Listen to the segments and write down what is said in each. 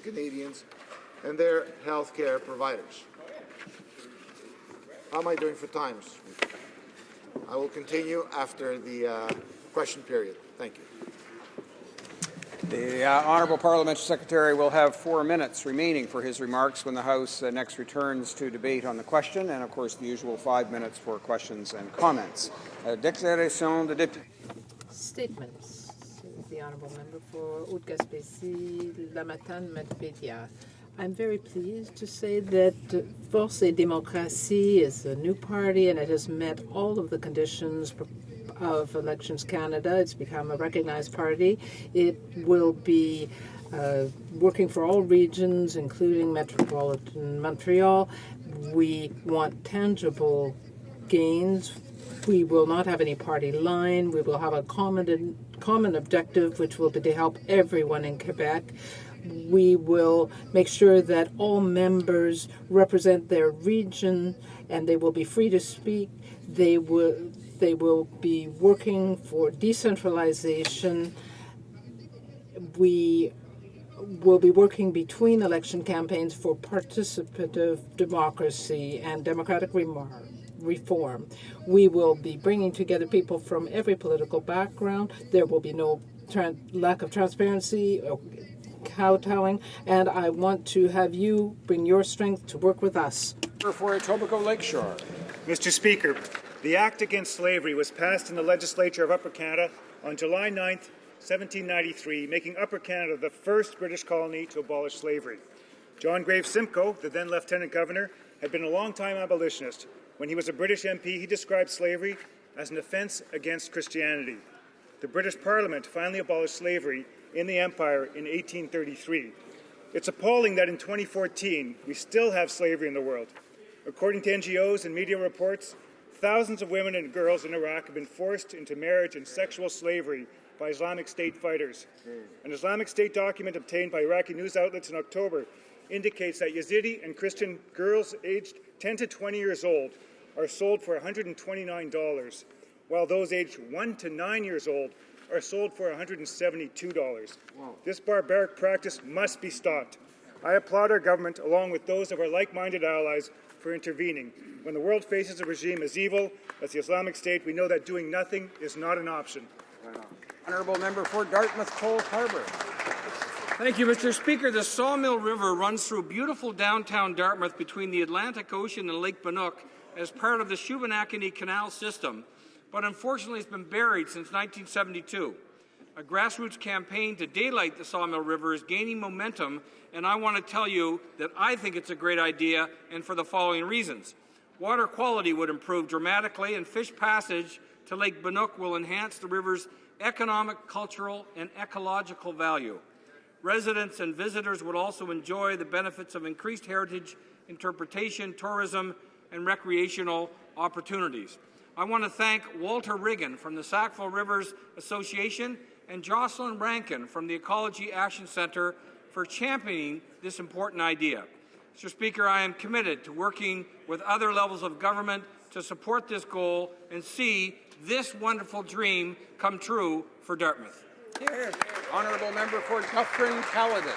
Canadians and their health care providers. How am I doing for times? I will continue after the question period. Thank you. The Honourable Parliamentary Secretary will have 4 minutes remaining for his remarks when the House next returns to debate on the question, and of course the usual 5 minutes for questions and comments. Déclaration de député. Statements. The Honourable Member for Haute-Gaspésie, La Matane, Matpédia. I'm very pleased to say that Force et Démocratie is a new party and it has met all of the conditions of Elections Canada. It's become a recognized party. It will be working for all regions, including metropolitan Montreal. We want tangible gains. We will not have any party line. We will have a common objective, which will be to help everyone in Quebec. We will make sure that all members represent their region and they will be free to speak. They will be working for decentralization. We will be working between election campaigns for participative democracy and democratic reform. We will be bringing together people from every political background. There will be no lack of transparency or kowtowing, and I want to have you bring your strength to work with us. For Etobicoke Lakeshore. Mr. Speaker, the Act Against Slavery was passed in the Legislature of Upper Canada on July 9th, 1793, making Upper Canada the first British colony to abolish slavery. John Graves Simcoe, the then Lieutenant Governor, had been a long-time abolitionist. When he was a British MP, he described slavery as an offence against Christianity. The British Parliament finally abolished slavery in the Empire in 1833. It's appalling that in 2014 we still have slavery in the world. According to NGOs and media reports, thousands of women and girls in Iraq have been forced into marriage and sexual slavery by Islamic State fighters. An Islamic State document obtained by Iraqi news outlets in October indicates that Yazidi and Christian girls aged 10 to 20 years old are sold for $129, while those aged 1 to 9 years old are sold for $172. Wow. This barbaric practice must be stopped. I applaud our government, along with those of our like-minded allies, for intervening. When the world faces a regime as evil as the Islamic State, we know that doing nothing is not an option. Honourable Member for Dartmouth Cold Harbour. Thank you, Mr. Speaker. The Sawmill River runs through beautiful downtown Dartmouth between the Atlantic Ocean and Lake Bannock as part of the Shubenacadie Canal system, but unfortunately it's been buried since 1972. A grassroots campaign to daylight the Sawmill River is gaining momentum, and I want to tell you that I think it's a great idea, and for the following reasons. Water quality would improve dramatically, and fish passage to Lake Bannock will enhance the river's economic, cultural, and ecological value. Residents and visitors would also enjoy the benefits of increased heritage, interpretation, tourism, and recreational opportunities. I want to thank Walter Riggin from the Sackville Rivers Association and Jocelyn Rankin from the Ecology Action Centre for championing this important idea. Mr. Speaker, I am committed to working with other levels of government to support this goal and see this wonderful dream come true for Dartmouth. Here, Honourable Member for Dufferin-Caledon.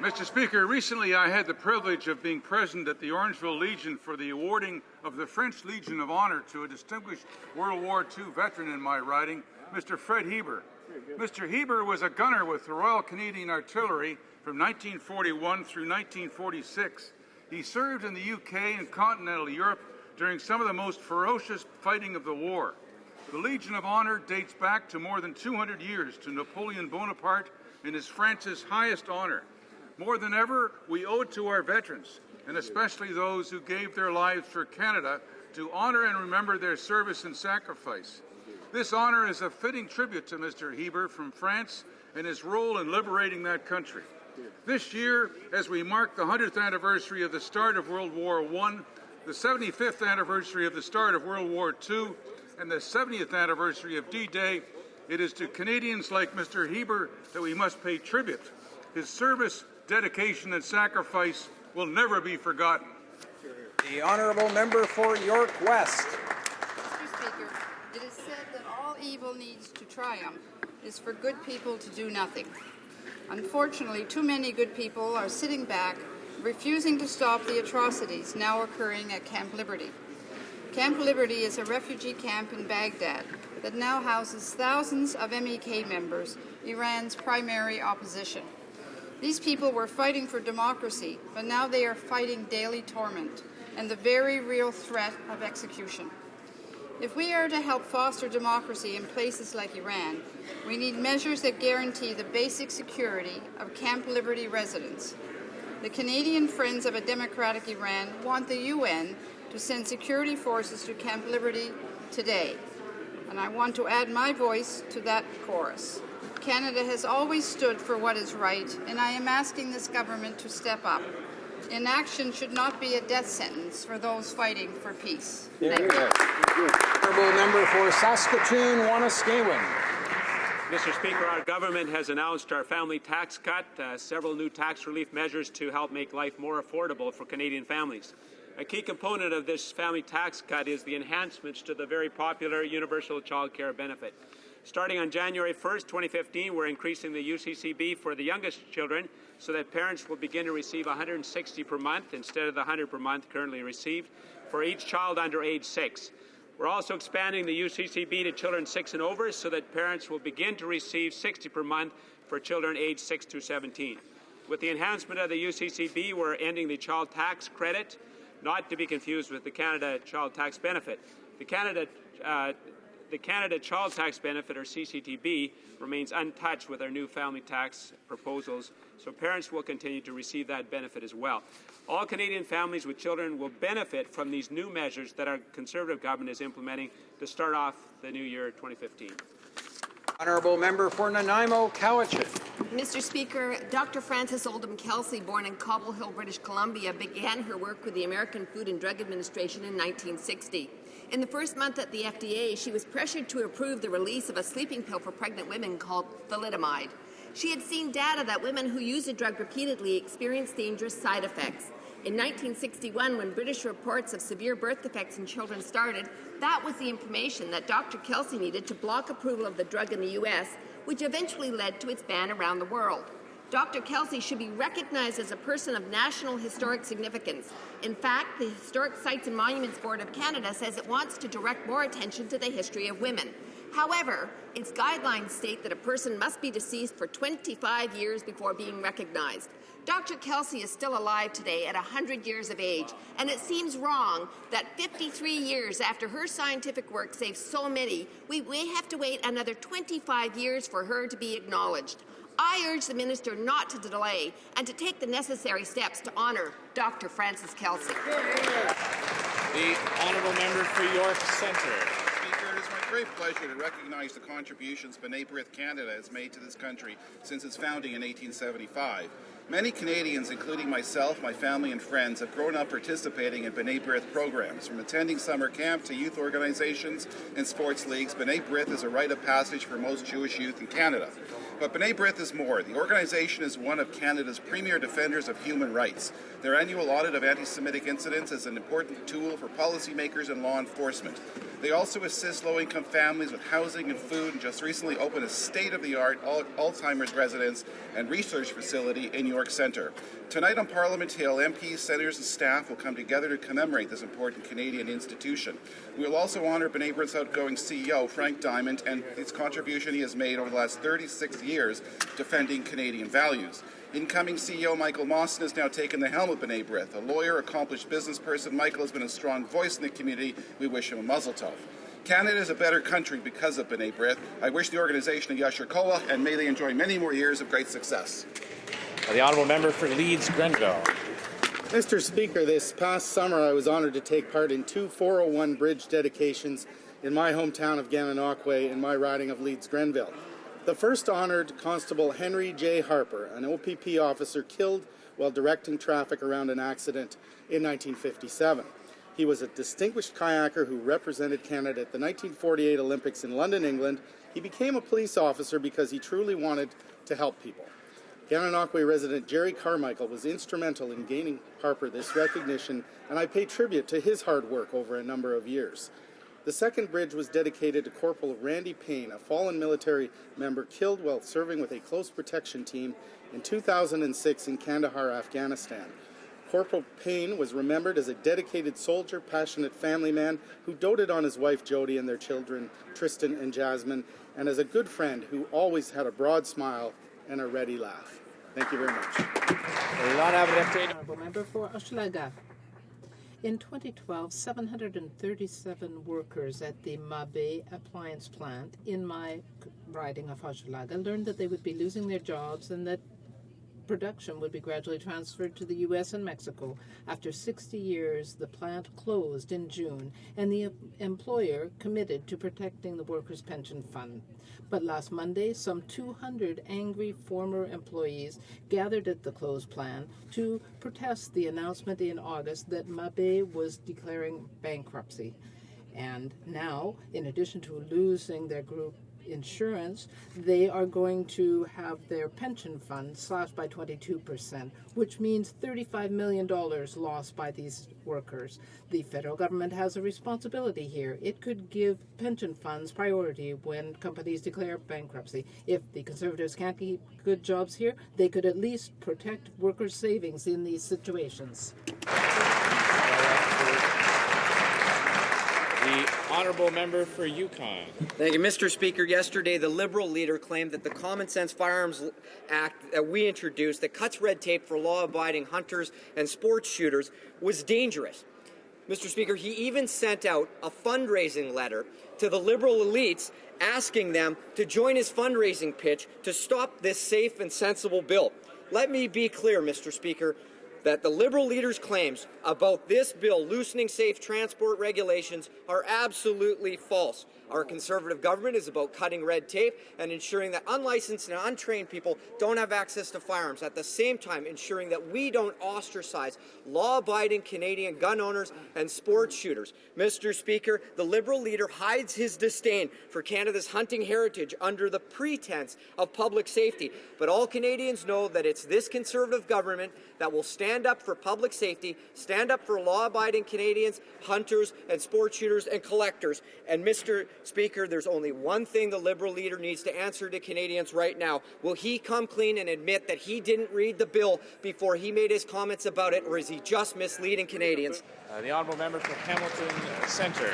Mr. Speaker, recently I had the privilege of being present at the Orangeville Legion for the awarding of the French Legion of Honor to a distinguished World War II veteran in my riding, Mr. Fred Heber. Mr. Heber was a gunner with the Royal Canadian Artillery from 1941 through 1946. He served in the UK and continental Europe during some of the most ferocious fighting of the war. The Legion of Honor dates back to more than 200 years to Napoleon Bonaparte and is France's highest honor. More than ever, we owe it to our veterans, and especially those who gave their lives for Canada, to honor and remember their service and sacrifice. This honor is a fitting tribute to Mr. Heber from France and his role in liberating that country. This year, as we mark the 100th anniversary of the start of World War I, the 75th anniversary of the start of World War II, and the 70th anniversary of D-Day, it is to Canadians like Mr. Heber that we must pay tribute. His service, dedication, and sacrifice will never be forgotten. The Honourable Member for York West. Mr. Speaker, it is said that all evil needs to triumph is for good people to do nothing. Unfortunately, too many good people are sitting back, refusing to stop the atrocities now occurring at Camp Liberty. Camp Liberty is a refugee camp in Baghdad that now houses thousands of MEK members, Iran's primary opposition. These people were fighting for democracy, but now they are fighting daily torment and the very real threat of execution. If we are to help foster democracy in places like Iran, we need measures that guarantee the basic security of Camp Liberty residents. The Canadian Friends of a Democratic Iran want the UN to send security forces to Camp Liberty today, and I want to add my voice to that chorus. Canada has always stood for what is right, and I am asking this government to step up. Inaction should not be a death sentence for those fighting for peace. Thank you. Honourable member for Saskatoon-Wanuskewin. Mr. Speaker, our government has announced our family tax cut, several new tax relief measures to help make life more affordable for Canadian families. A key component of this family tax cut is the enhancements to the very popular universal child care benefit. Starting on January 1st, 2015, we're increasing the UCCB for the youngest children so that parents will begin to receive $160 per month instead of the $100 per month currently received for each child under age 6. We're also expanding the UCCB to children 6 and over so that parents will begin to receive $60 per month for children aged 6 to 17. With the enhancement of the UCCB, we're ending the child tax credit, not to be confused with the Canada Child Tax Benefit. The Canada Child Tax Benefit, or CCTB, remains untouched with our new family tax proposals, so parents will continue to receive that benefit as well. All Canadian families with children will benefit from these new measures that our Conservative government is implementing to start off the new year 2015. Honourable member for Nanaimo, Cowichan. Mr. Speaker, Dr. Frances Oldham Kelsey, born in Cobble Hill, British Columbia, began her work with the American Food and Drug Administration in 1960. In the first month at the FDA, she was pressured to approve the release of a sleeping pill for pregnant women called thalidomide. She had seen data that women who use the drug repeatedly experience dangerous side effects. In 1961, when British reports of severe birth defects in children started, that was the information that Dr. Kelsey needed to block approval of the drug in the U.S., which eventually led to its ban around the world. Dr. Kelsey should be recognized as a person of national historic significance. In fact, the Historic Sites and Monuments Board of Canada says it wants to direct more attention to the history of women. However, its guidelines state that a person must be deceased for 25 years before being recognized. Dr. Kelsey is still alive today at 100 years of age, and it seems wrong that 53 years after her scientific work saved so many, we may have to wait another 25 years for her to be acknowledged. I urge the Minister not to delay and to take the necessary steps to honour Dr. Frances Kelsey. The honourable member for York Centre. Speaker, it is my great pleasure to recognize the contributions B'nai B'rith Canada has made to this country since its founding in 1875. Many Canadians, including myself, my family and friends, have grown up participating in B'nai B'rith programs. From attending summer camp to youth organizations and sports leagues, B'nai B'rith is a rite of passage for most Jewish youth in Canada. But B'nai B'rith is more. The organization is one of Canada's premier defenders of human rights. Their annual audit of anti-Semitic incidents is an important tool for policymakers and law enforcement. They also assist low-income families with housing and food, and just recently opened a state-of-the-art Alzheimer's residence and research facility in York Centre. Tonight on Parliament Hill, MPs, senators and staff will come together to commemorate this important Canadian institution. We will also honour B'nai B'rith's outgoing CEO, Frank Diamond, and his contribution he has made over the last 36 years defending Canadian values. Incoming CEO Michael Mawson has now taken the helm of B'nai B'rith. A lawyer, accomplished business person, Michael has been a strong voice in the community. We wish him a mazel tov. Canada is a better country because of B'nai B'rith. I wish the organization a Yasher Koach, and may they enjoy many more years of great success. The honourable member for Leeds-Grenville. Mr. Speaker, this past summer I was honoured to take part in 2 401 bridge dedications in my hometown of Gananoque in my riding of Leeds-Grenville. The first honoured Constable Henry J. Harper, an OPP officer killed while directing traffic around an accident in 1957. He was a distinguished kayaker who represented Canada at the 1948 Olympics in London, England. He became a police officer because he truly wanted to help people. Gananoque resident Jerry Carmichael was instrumental in gaining Harper this recognition, and I pay tribute to his hard work over a number of years. The second bridge was dedicated to Corporal Randy Payne, a fallen military member killed while serving with a close protection team in 2006 in Kandahar, Afghanistan. Corporal Payne was remembered as a dedicated soldier, passionate family man who doted on his wife Jody and their children, Tristan and Jasmine, and as a good friend who always had a broad smile and a ready laugh. Thank you very much. Honourable Member for Hochelaga. In 2012, 737 workers at the Mabe appliance plant in my riding of Hochelaga learned that they would be losing their jobs and that production would be gradually transferred to the U.S. and Mexico. After 60 years, the plant closed in June, and the employer committed to protecting the workers' pension fund. But last Monday, some 200 angry former employees gathered at the closed plant to protest the announcement in August that Mabe was declaring bankruptcy. And now, in addition to losing their group insurance, they are going to have their pension fund slashed by 22%, which means $35 million lost by these workers. The federal government has a responsibility here. It could give pension funds priority when companies declare bankruptcy. If the Conservatives can't keep good jobs here, they could at least protect workers' savings in these situations. The honourable member for Yukon. Thank you, Mr. Speaker. Yesterday, the Liberal leader claimed that the Common Sense Firearms Act that we introduced that cuts red tape for law-abiding hunters and sports shooters was dangerous. Mr. Speaker, he even sent out a fundraising letter to the Liberal elites asking them to join his fundraising pitch to stop this safe and sensible bill. Let me be clear, Mr. Speaker, that the Liberal leader's claims about this bill loosening safe transport regulations are absolutely false. Our Conservative government is about cutting red tape and ensuring that unlicensed and untrained people don't have access to firearms, at the same time ensuring that we don't ostracize law-abiding Canadian gun owners and sports shooters. Mr. Speaker, the Liberal leader hides his disdain for Canada's hunting heritage under the pretense of public safety, but all Canadians know that it's this Conservative government that will stand up for public safety, stand up for law-abiding Canadians, hunters and sports shooters and collectors. And Mr. Speaker, there's only one thing the Liberal leader needs to answer to Canadians right now. Will he come clean and admit that he didn't read the bill before he made his comments about it, or is he just misleading Canadians? The honourable member for Hamilton Centre.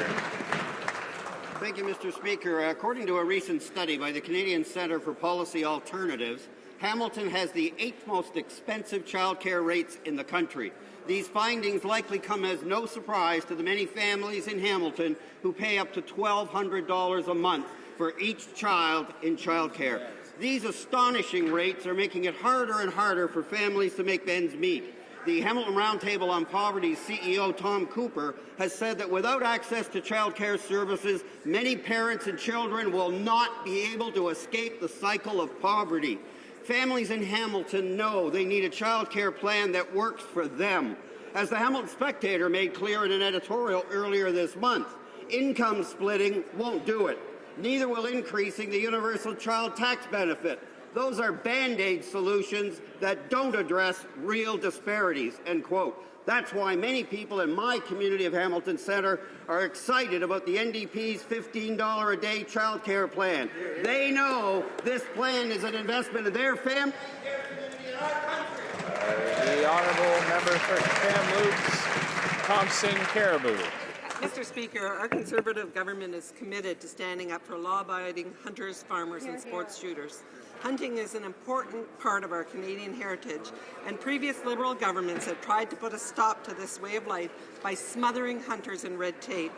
Thank you, Mr. Speaker. According to a recent study by the Canadian Centre for Policy Alternatives, Hamilton has the 8th most expensive childcare rates in the country. These findings likely come as no surprise to the many families in Hamilton who pay up to $1,200 a month for each child in childcare. These astonishing rates are making it harder and harder for families to make ends meet. The Hamilton Roundtable on Poverty's CEO, Tom Cooper, has said that without access to childcare services, many parents and children will not be able to escape the cycle of poverty. Families in Hamilton know they need a child care plan that works for them. As the Hamilton Spectator made clear in an editorial earlier this month, income splitting won't do it. Neither will increasing the universal child tax benefit. Those are Band-Aid solutions that don't address real disparities, end quote. That's why many people in my community of Hamilton Centre are excited about the NDP's $15 a day child care plan. They know this plan is an investment in their family. The honourable member for Kamloops, Thompson Caribou. Mr. Speaker, our Conservative government is committed to standing up for law-abiding hunters, farmers and sports shooters. Hunting is an important part of our Canadian heritage, and previous Liberal governments have tried to put a stop to this way of life by smothering hunters in red tape.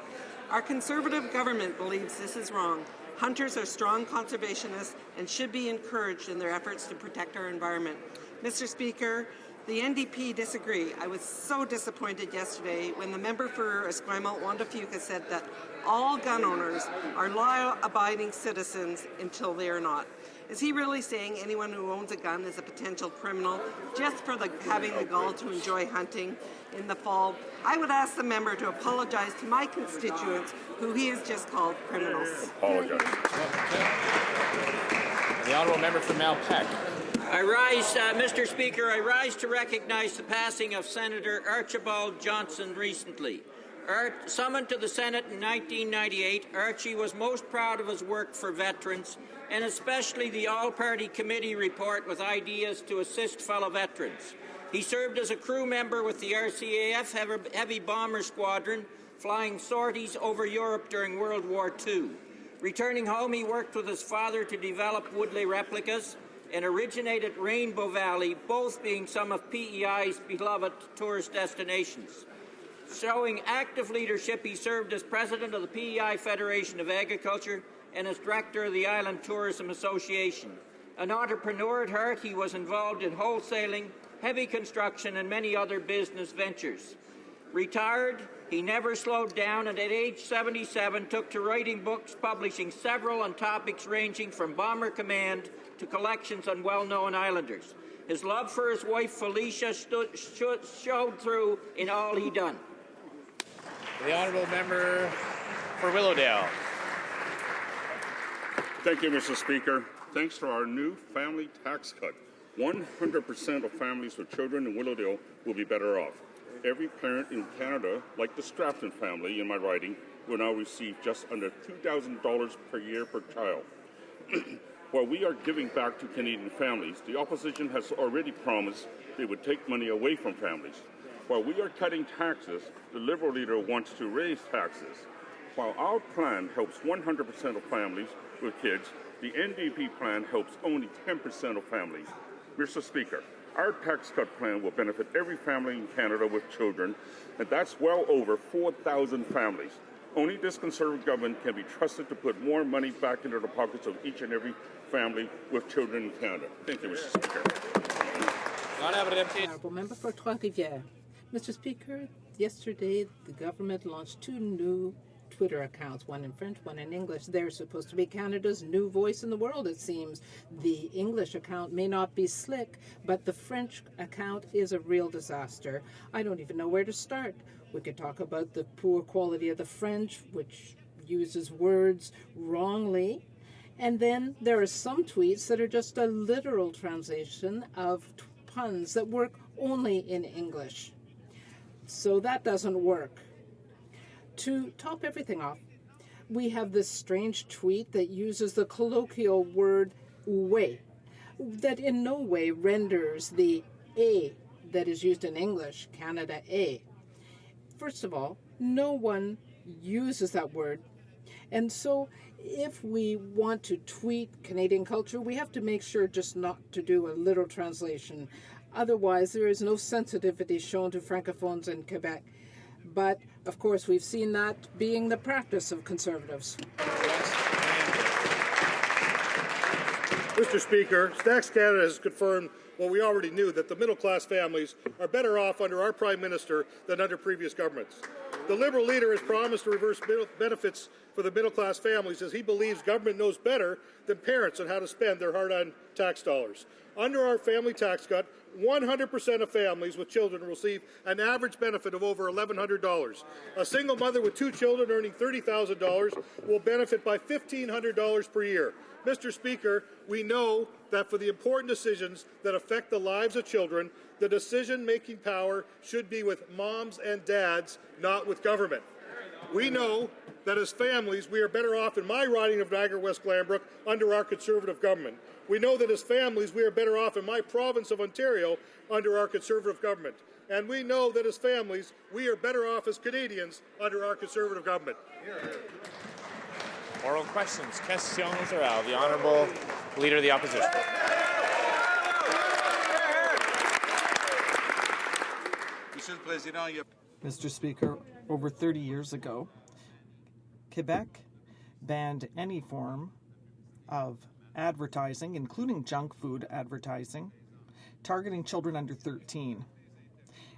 Our Conservative government believes this is wrong. Hunters are strong conservationists and should be encouraged in their efforts to protect our environment. Mr. Speaker, the NDP disagree. I was so disappointed yesterday when the member for Esquimalt, Wanda Fuca, said that all gun owners are law-abiding citizens until they are not. Is he really saying anyone who owns a gun is a potential criminal just for having the gall to enjoy hunting in the fall? I would ask the member to apologize to my constituents who he has just called criminals. Apologize. The honourable member for Malpeque. Mr. Speaker, I rise to recognize the passing of Senator Archibald Johnson recently. Summoned to the Senate in 1998, Archie was most proud of his work for veterans, and especially the all-party committee report with ideas to assist fellow veterans. He served as a crew member with the RCAF Heavy Bomber Squadron, flying sorties over Europe during World War II. Returning home, he worked with his father to develop Woodley replicas and originated Rainbow Valley, both being some of PEI's beloved tourist destinations. Showing active leadership, he served as president of the PEI Federation of Agriculture and as director of the Island Tourism Association. An entrepreneur at heart, he was involved in wholesaling, heavy construction, and many other business ventures. Retired, he never slowed down, and at age 77 took to writing books, publishing several on topics ranging from bomber command to collections on well-known islanders. His love for his wife Felicia showed through in all he done. The honourable member for Willowdale. Thank you, Mr. Speaker. Thanks to our new family tax cut, 100% of families with children in Willowdale will be better off. Every parent in Canada, like the Stratton family in my riding, will now receive just under $2,000 per year per child. While we are giving back to Canadian families, the opposition has already promised they would take money away from families. While we are cutting taxes, the Liberal leader wants to raise taxes. While our plan helps 100% of families with kids, the NDP plan helps only 10% of families. Mr. Speaker, our tax cut plan will benefit every family in Canada with children, and that's well over 4,000 families. Only this Conservative government can be trusted to put more money back into the pockets of each and every family with children in Canada. Thank you, Mr. Speaker. Honourable member for Trois-Rivières. Mr. Speaker, yesterday the government launched 2 new Twitter accounts, one in French, one in English. They're supposed to be Canada's new voice in the world, it seems. The English account may not be slick, but the French account is a real disaster. I don't even know where to start. We could talk about the poor quality of the French, which uses words wrongly. And then there are some tweets that are just a literal translation of puns that work only in English. So that doesn't work. To top everything off, we have this strange tweet that uses the colloquial word "way," that in no way renders the A that is used in English, Canada A. First of all, no one uses that word. And so if we want to tweet Canadian culture, we have to make sure just not to do a literal translation. Otherwise, there is no sensitivity shown to Francophones in Quebec. But, of course, we've seen that being the practice of Conservatives. Mr. Speaker, Stacks Canada has confirmed what we already knew, that the middle-class families are better off under our Prime Minister than under previous governments. The Liberal leader has promised to reverse benefits for the middle-class families as he believes government knows better than parents on how to spend their hard-earned tax dollars. Under our family tax cut, 100% of families with children will receive an average benefit of over $1,100. A single mother with 2 children earning $30,000 will benefit by $1,500 per year. Mr. Speaker, we know that for the important decisions that affect the lives of children, the decision-making power should be with moms and dads, not with government. We know that as families, we are better off in my riding of Niagara West Glanbrook under our Conservative government. We know that as families, we are better off in my province of Ontario under our Conservative government. And we know that as families, we are better off as Canadians under our Conservative government. Oral questions. Questions orales. The Honourable Leader of the Opposition. Mr. Speaker, over 30 years ago, Quebec banned any form of advertising, including junk food advertising, targeting children under 13.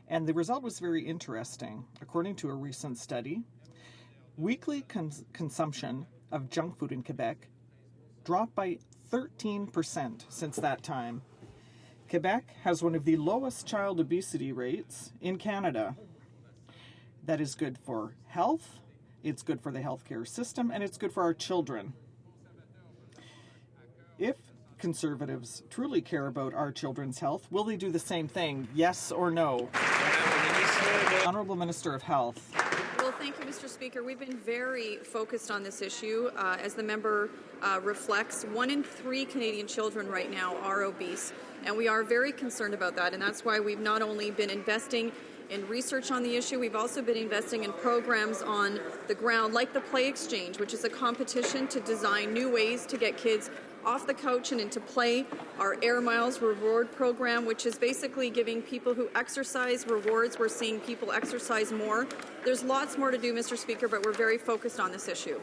And the result was very interesting. According to a recent study, weekly consumption of junk food in Quebec dropped by 13% since that time. Quebec has one of the lowest child obesity rates in Canada. That is good for health, it's good for the healthcare system, and it's good for our children. If Conservatives truly care about our children's health, will they do the same thing? Yes or no? Honourable Minister of Health. Well, Thank you, Mr. Speaker. We've been very focused on this issue. As the member reflects, 1 in 3 Canadian children right now are obese, and we are very concerned about that. And that's why we've not only been investing in research on the issue, we've also been investing in programs on the ground, like the Play Exchange, which is a competition to design new ways to get kids off the couch and into play. Our Air Miles reward program, which is basically giving people who exercise rewards. We're seeing people exercise more. There's lots more to do, Mr. Speaker, but we're very focused on this issue.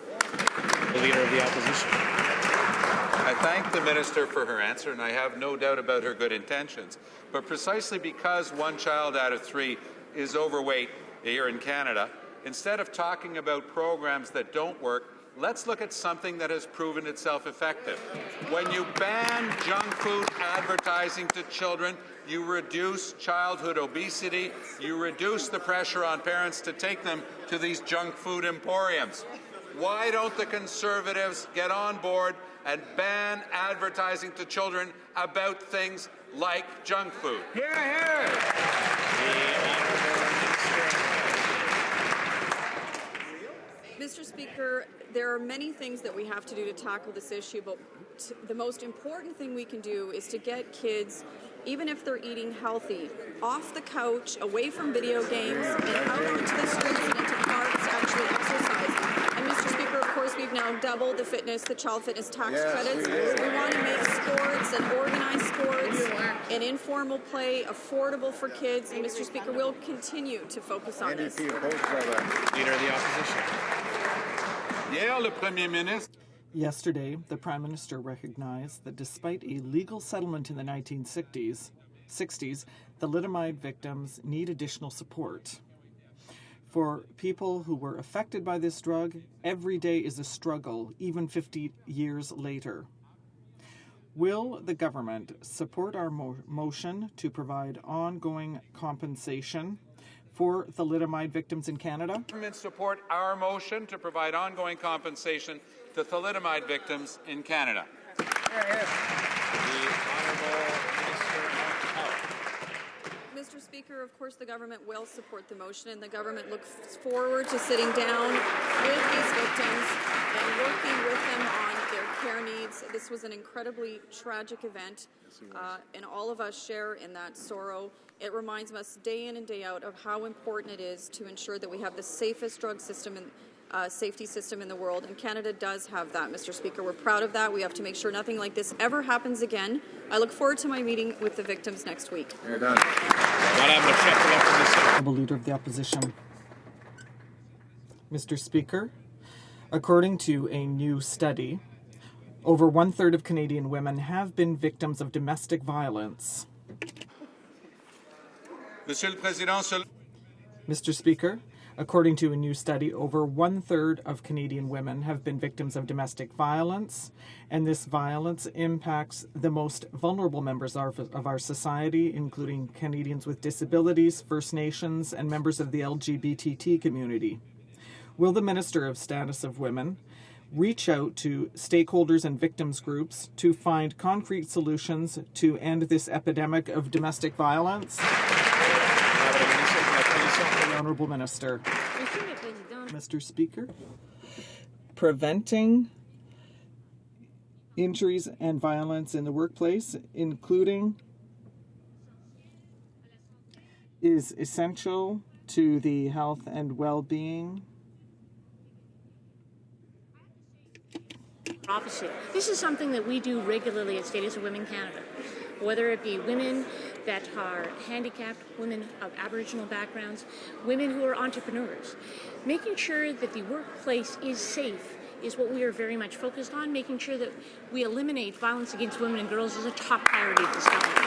The Leader of the Opposition. I thank the Minister for her answer, and I have no doubt about her good intentions. But precisely because 1 child out of 3 is overweight here in Canada, instead of talking about programs that don't work, let's look at something that has proven itself effective. When you ban junk food advertising to children, you reduce childhood obesity, you reduce the pressure on parents to take them to these junk food emporiums. Why don't the Conservatives get on board and ban advertising to children about things like junk food? Hear, hear. Mr. Speaker, there are many things that we have to do to tackle this issue, but the most important thing we can do is to get kids, even if they're eating healthy, off the couch, away from video games, and out onto the streets and into parks to actually exercise. And Mr. Speaker, of course, we've now doubled the child fitness tax credits. We want to make sports and organized sports and informal play affordable for kids. And Mr. Speaker, we'll continue to focus on this. Leader of the Opposition. Yesterday, the Prime Minister recognized that despite a legal settlement in the 1960s, thalidomide victims need additional support. For people who were affected by this drug, every day is a struggle, even 50 years later. Will the government support our motion to provide ongoing compensation for thalidomide victims in Canada? Government support our motion to provide ongoing compensation to thalidomide victims in Canada. The Honourable Minister of Health. Mr. Speaker, of course the government will support the motion, and the government looks forward to sitting down with these victims and working with them on their care needs. This was an incredibly tragic event, and all of us share in that sorrow. It reminds us day in and day out of how important it is to ensure that we have the safest drug system and safety system in the world, and Canada does have that, Mr. Speaker. We're proud of that. We have to make sure nothing like this ever happens again. I look forward to my meeting with the victims next week. You're done. Honourable Leader of the Opposition. Mr. Speaker, according to a new study, over 1/3 of Canadian women have been victims of domestic violence. Mr. Speaker, according to a new study, over 1/3 of Canadian women have been victims of domestic violence, and this violence impacts the most vulnerable members of our society, including Canadians with disabilities, First Nations, and members of the LGBT community. Will the Minister of Status of Women reach out to stakeholders and victims groups to find concrete solutions to end this epidemic of domestic violence? The Honourable Minister. Mr. Speaker, preventing injuries and violence in the workplace, including, is essential to the health and well-being. Opposite. This is something that we do regularly at Status of Women Canada, whether it be women that are handicapped, women of Aboriginal backgrounds, women who are entrepreneurs. Making sure that the workplace is safe is what we are very much focused on. Making sure that we eliminate violence against women and girls is a top priority of this government.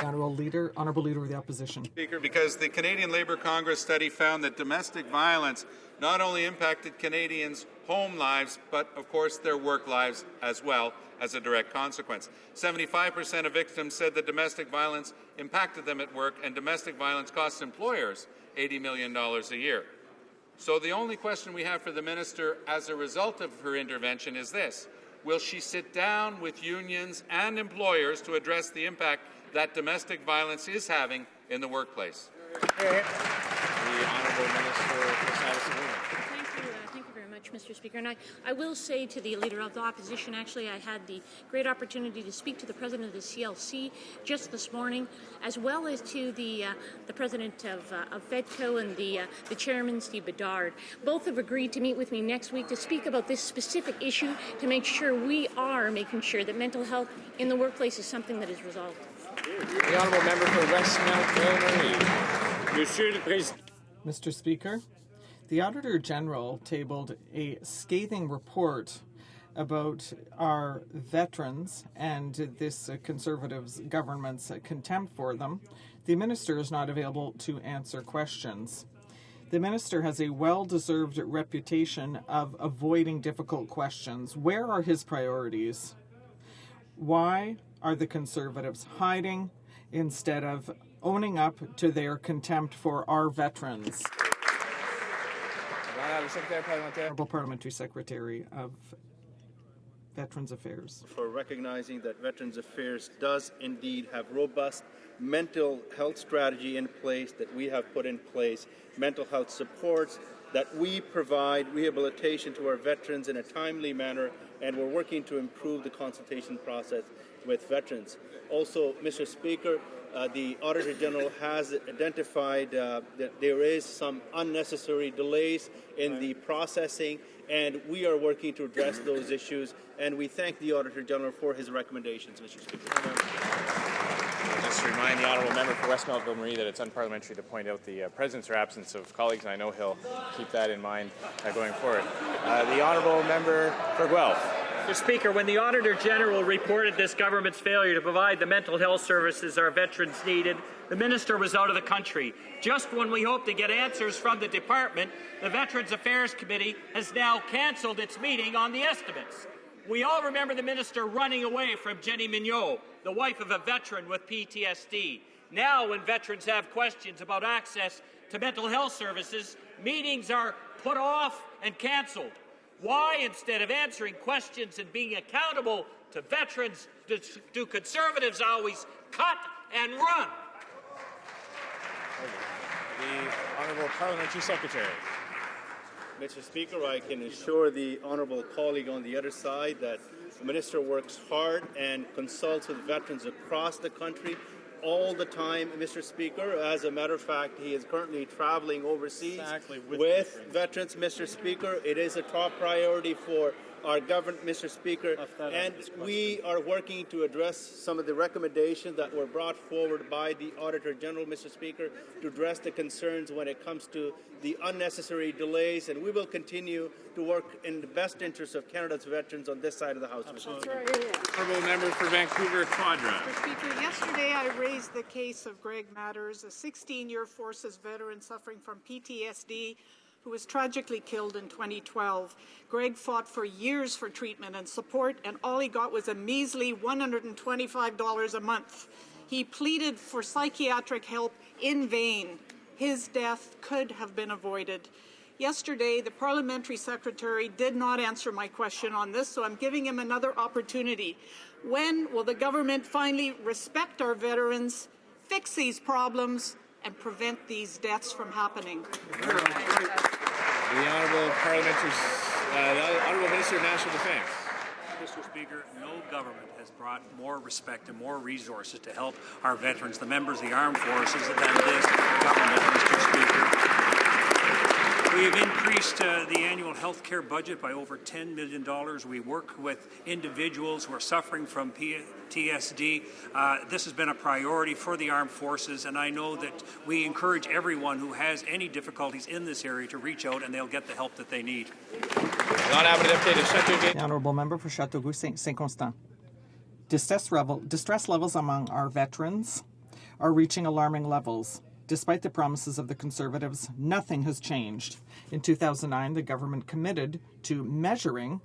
Honourable Leader of the Opposition. Speaker, because the Canadian Labour Congress study found that domestic violence not only impacted Canadians' home lives, but of course their work lives as well as a direct consequence. 75% of victims said that domestic violence impacted them at work, and domestic violence costs employers $80 million a year. So the only question we have for the Minister as a result of her intervention is this: will she sit down with unions and employers to address the impact that domestic violence is having in the workplace? The the Honourable Minister for the Status of Women. Thank you very much, Mr. Speaker. And I will say to the Leader of the Opposition, actually, I had the great opportunity to speak to the President of the CLC just this morning, as well as to the President of FEDCO and the Chairman, Steve Bedard. Both have agreed to meet with me next week to speak about this specific issue to make sure we are making sure that mental health in the workplace is something that is resolved. The Honourable Member for Westmount Ville-Marie. Monsieur le Président. Mr. Speaker, the Auditor General tabled a scathing report about our veterans and this Conservatives government's contempt for them. The Minister is not available to answer questions. The Minister has a well-deserved reputation of avoiding difficult questions. Where are his priorities? Why are the Conservatives hiding instead of owning up to their contempt for our veterans? Honourable Parliamentary Secretary of Veterans Affairs. For recognizing that Veterans Affairs does indeed have robust mental health strategy in place, that we have put in place mental health supports, that we provide rehabilitation to our veterans in a timely manner, and we're working to improve the consultation process with veterans. Also, Mr. Speaker, the Auditor General has identified that there is some unnecessary delays in the processing, and we are working to address those issues, and we thank the Auditor General for his recommendations, Mr. Speaker. Just to remind the Honourable Member for Westmount Ville-Marie that it's unparliamentary to point out the presence or absence of colleagues, and I know he'll keep that in mind going forward. The Honourable Member for Guelph. Mr. Speaker, when the Auditor General reported this government's failure to provide the mental health services our veterans needed, the Minister was out of the country. Just when we hoped to get answers from the department, the Veterans Affairs Committee has now cancelled its meeting on the estimates. We all remember the Minister running away from Jenny Mignot, the wife of a veteran with PTSD. Now, when veterans have questions about access to mental health services, meetings are put off and cancelled. Why, instead of answering questions and being accountable to veterans, do Conservatives always cut and run? The Honourable Parliamentary Secretary. Mr. Speaker, I can assure the honourable colleague on the other side that the Minister works hard and consults with veterans across the country all the time, Mr. Speaker. As a matter of fact, he is currently traveling overseas with veterans, Mr. Speaker. It is a top priority for our government, Mr. Speaker, and we are working to address some of the recommendations that were brought forward by the Auditor General, Mr. Speaker, to address the concerns when it comes to the unnecessary delays, and we will continue to work in the best interest of Canada's veterans on this side of the House. Absolutely. Honourable Member for Vancouver Quadra. Mr. Speaker, yesterday I raised the case of Greg Matters, a 16-year Forces veteran suffering from PTSD who was tragically killed in 2012. Greg fought for years for treatment and support, and all he got was a measly $125 a month. He pleaded for psychiatric help in vain. His death could have been avoided. Yesterday, the parliamentary secretary did not answer my question on this, so I'm giving him another opportunity. When will the government finally respect our veterans, fix these problems, and prevent these deaths from happening? The Honourable Minister of National Defence. Mr. Speaker, no government has brought more respect and more resources to help our veterans, the members of the armed forces, than this government, Mr. Speaker. We have increased the annual health care budget by over $10 million. We work with individuals who are suffering from PTSD. This has been a priority for the armed forces, and I know that we encourage everyone who has any difficulties in this area to reach out, and they'll get the help that they need. The Honourable Member for Châteauguay Saint-Constant. Distress levels among our veterans are reaching alarming levels. Despite the promises of the Conservatives, nothing has changed. In 2009, the government committed to measuring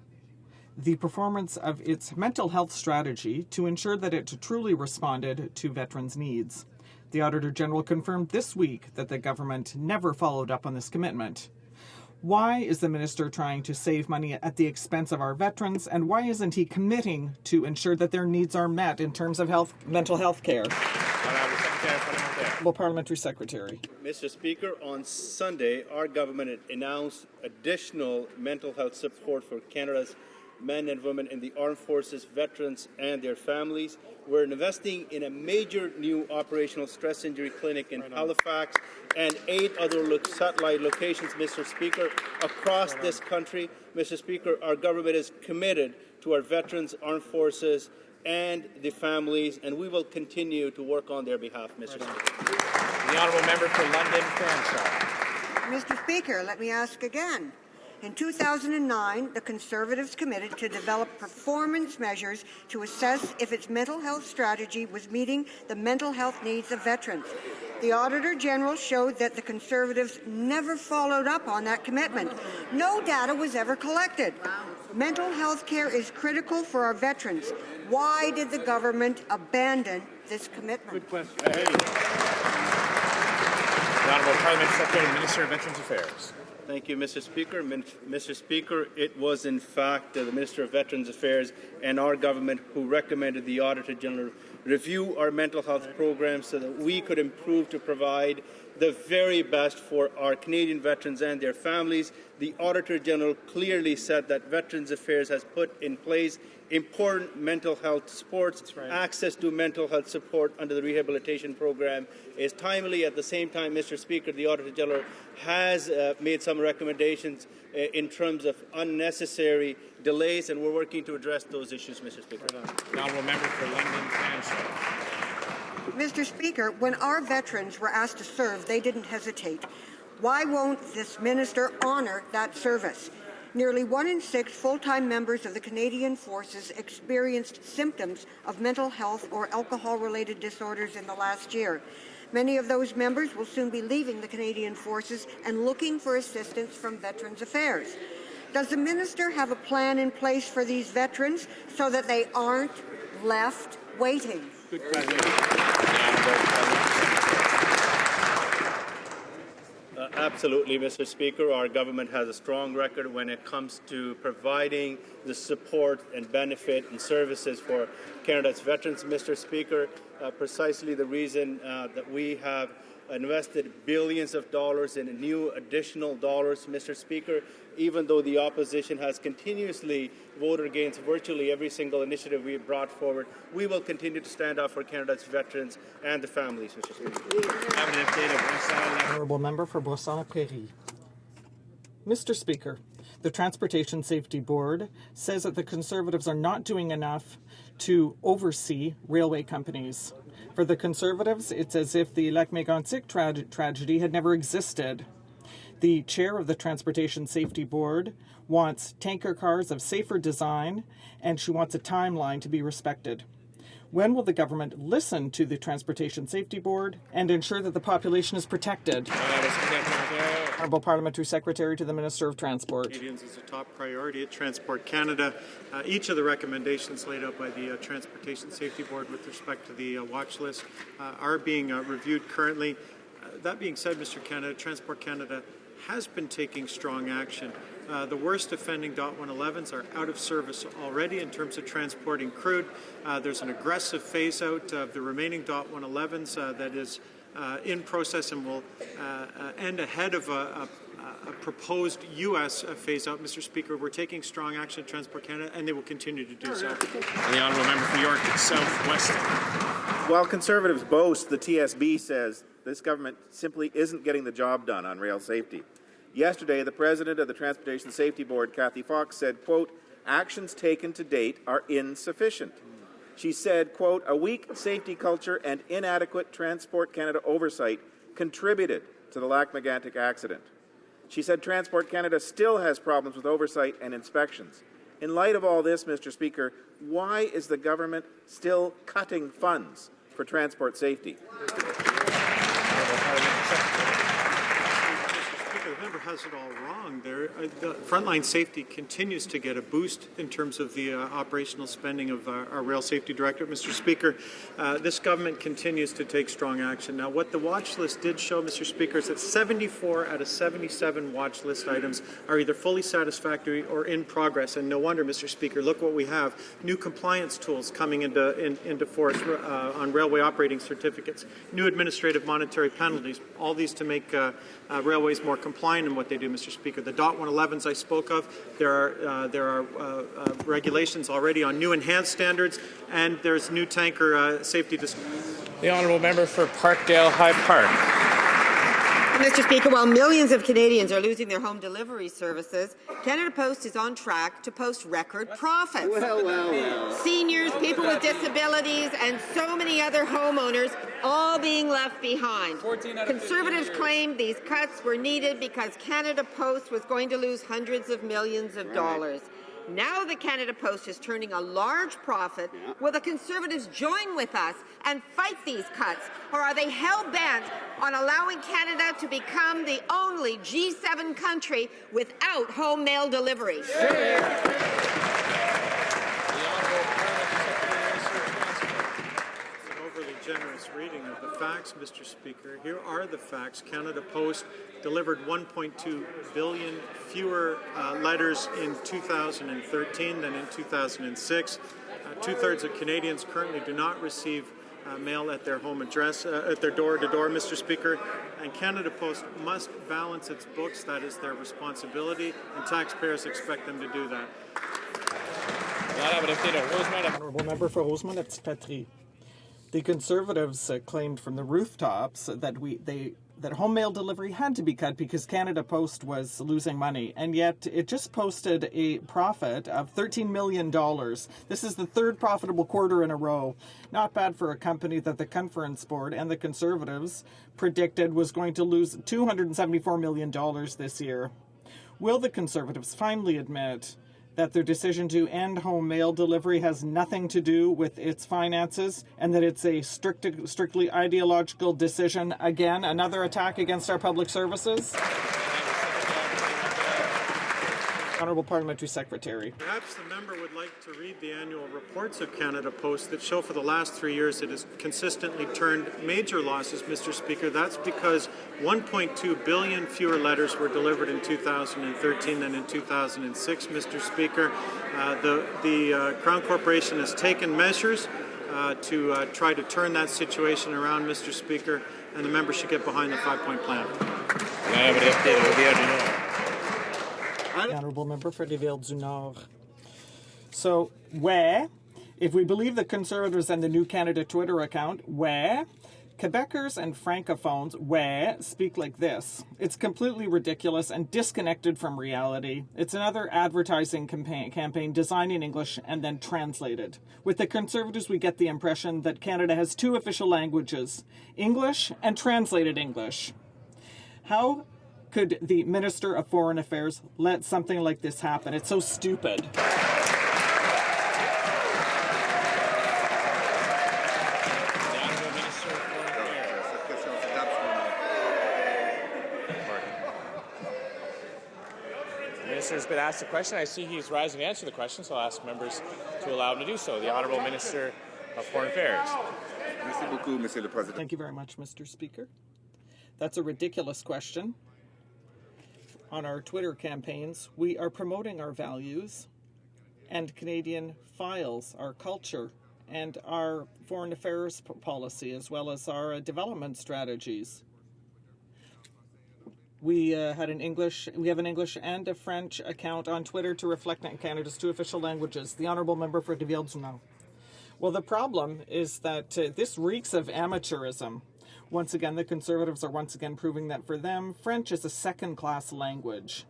the performance of its mental health strategy to ensure that it truly responded to veterans' needs. The Auditor General confirmed this week that the government never followed up on this commitment. Why is the minister trying to save money at the expense of our veterans, and why isn't he committing to ensure that their needs are met in terms of mental health care? Honourable Parliamentary Secretary. Mr. Speaker, on Sunday, our government announced additional mental health support for Canada's men and women in the armed forces, veterans and their families. We're investing in a major new operational stress injury clinic in Halifax and 8 other satellite locations, Mr. Speaker, across this country. Mr. Speaker, our government is committed to our veterans, armed forces and the families, and we will continue to work on their behalf, Mr. Speaker. The honourable member for London Fanshawe. Mr. Speaker, let me ask again. In 2009, the Conservatives committed to develop performance measures to assess if its mental health strategy was meeting the mental health needs of veterans. The Auditor General showed that the Conservatives never followed up on that commitment. No data was ever collected. Mental health care is critical for our veterans. Why did the government abandon this commitment? Good question. The Honourable Parliamentary Secretary and Minister of Veterans Affairs. Thank you, Mr. Speaker. Mr. Speaker, it was in fact the Minister of Veterans Affairs and our government who recommended the Auditor General review our mental health programs so that we could improve to provide the very best for our Canadian veterans and their families. The Auditor General clearly said that Veterans Affairs has put in place important mental health supports. Access to mental health support under the rehabilitation program is timely. At the same time, Mr. Speaker, the Auditor General has made some recommendations in terms of unnecessary delays, and we're working to address those issues, Mr. Speaker. The honourable member for London Fanshawe. Mr. Speaker, when our veterans were asked to serve, they didn't hesitate. Why won't this minister honour that service? Nearly 1 in 6 full-time members of the Canadian Forces experienced symptoms of mental health or alcohol-related disorders in the last year. Many of those members will soon be leaving the Canadian Forces and looking for assistance from Veterans Affairs. Does the minister have a plan in place for these veterans so that they aren't left waiting? Good question. Absolutely, Mr. Speaker. Our government has a strong record when it comes to providing the support and benefit and services for Canada's veterans, Mr. Speaker. Precisely the reason that we have invested billions of dollars in new additional dollars, Mr. Speaker, even though the opposition has continuously voted against virtually every single initiative we have brought forward. We will continue to stand up for Canada's veterans and the families, Mr. Speaker. Honourable Member for Brossard-Prairie. Mr. Speaker, the Transportation Safety Board says that the Conservatives are not doing enough to oversee railway companies. For the Conservatives, it's as if the Lac-Mégantic tragedy had never existed. The chair of the Transportation Safety Board wants tanker cars of safer design, and she wants a timeline to be respected. When will the government listen to the Transportation Safety Board and ensure that the population is protected? Honourable Parliamentary Secretary to the Minister of Transport. Canadians is a top priority at Transport Canada. Each of the recommendations laid out by the Transportation Safety Board with respect to the watch list are being reviewed currently. That being said, Mr. Canada, Transport Canada has been taking strong action. The worst offending .111s are out of service already in terms of transporting crude. There's an aggressive phase-out of the remaining .111s that is in process and will end ahead of a proposed U.S. phase-out. Mr. Speaker, we're taking strong action at Transport Canada, and they will continue to do so. The honourable member for York South-West. While Conservatives boast, the TSB says this government simply isn't getting the job done on rail safety. Yesterday, the president of the Transportation Safety Board, Kathy Fox, said, quote, actions taken to date are insufficient. She said, quote, a weak safety culture and inadequate Transport Canada oversight contributed to the Lac-Mégantic accident. She said Transport Canada still has problems with oversight and inspections. In light of all this, Mr. Speaker, why is the government still cutting funds for transport safety? The member has it all wrong. The frontline safety continues to get a boost in terms of the operational spending of our Rail Safety Director. Mr. Speaker, this government continues to take strong action. Now, what the watch list did show, Mr. Speaker, is that 74 out of 77 watch list items are either fully satisfactory or in progress. And no wonder, Mr. Speaker, look what we have. New compliance tools coming into force on railway operating certificates, new administrative monetary penalties, all these to make railways more compliant in what they do, Mr. Speaker. The DOT 111s I spoke of, there are regulations already on new enhanced standards, and there's new tanker safety. The honourable member for Parkdale High Park. Mr. Speaker, while millions of Canadians are losing their home delivery services, Canada Post is on track to post record profits. Well. Seniors, people with disabilities, and so many other homeowners all being left behind. Conservatives claimed these cuts were needed because Canada Post was going to lose hundreds of millions of dollars. Now the Canada Post is turning a large profit. Will the Conservatives join with us and fight these cuts? Or are they hell-bent on allowing Canada to become the only G7 country without home mail delivery? Generous reading of the facts, Mr. Speaker. Here are the facts. Canada Post delivered 1.2 billion fewer letters in 2013 than in 2006. Two-thirds of Canadians currently do not receive mail at their home address, at their door-to-door, Mr. Speaker. And Canada Post must balance its books. That is their responsibility, and taxpayers expect them to do that. Honourable member for Rosemont, it's Patry. The Conservatives claimed from the rooftops that home mail delivery had to be cut because Canada Post was losing money, and yet it just posted a profit of $13 million. This is the third profitable quarter in a row. Not bad for a company that the Conference Board and the Conservatives predicted was going to lose $274 million this year. Will the Conservatives finally admit that their decision to end home mail delivery has nothing to do with its finances and that it's a strictly ideological decision? Again, another attack against our public services? Honourable Parliamentary Secretary. Perhaps the member would like to read the annual reports of Canada Post that show for the last 3 years it has consistently turned major losses, Mr. Speaker. That's because 1.2 billion fewer letters were delivered in 2013 than in 2006, Mr. Speaker. The Crown Corporation has taken measures to try to turn that situation around, Mr. Speaker, and the member should get behind the 5-point plan. The Honourable Member for Rivière-du-Nord. So, where, if we believe the Conservatives and the New Canada Twitter account, where Quebecers and Francophones, where, speak like this. It's completely ridiculous and disconnected from reality. It's another advertising campaign designed in English and then translated. With the Conservatives, we get the impression that Canada has two official languages, English and translated English. How could the Minister of Foreign Affairs let something like this happen? It's so stupid. The Minister's been asked a question. I see he's rising to answer the question, so I'll ask members to allow him to do so. The Honourable Minister of Foreign Affairs. Thank you very much, Mr. Speaker. That's a ridiculous question. On our Twitter campaigns, we are promoting our values and Canadian files, our culture, and our foreign affairs policy, as well as our development strategies. We have an English and a French account on Twitter to reflect on Canada's two official languages. The Honourable Member for Rivière-du-Nord. Well, the problem is that this reeks of amateurism. Once again, the Conservatives are once again proving that for them, French is a second-class language.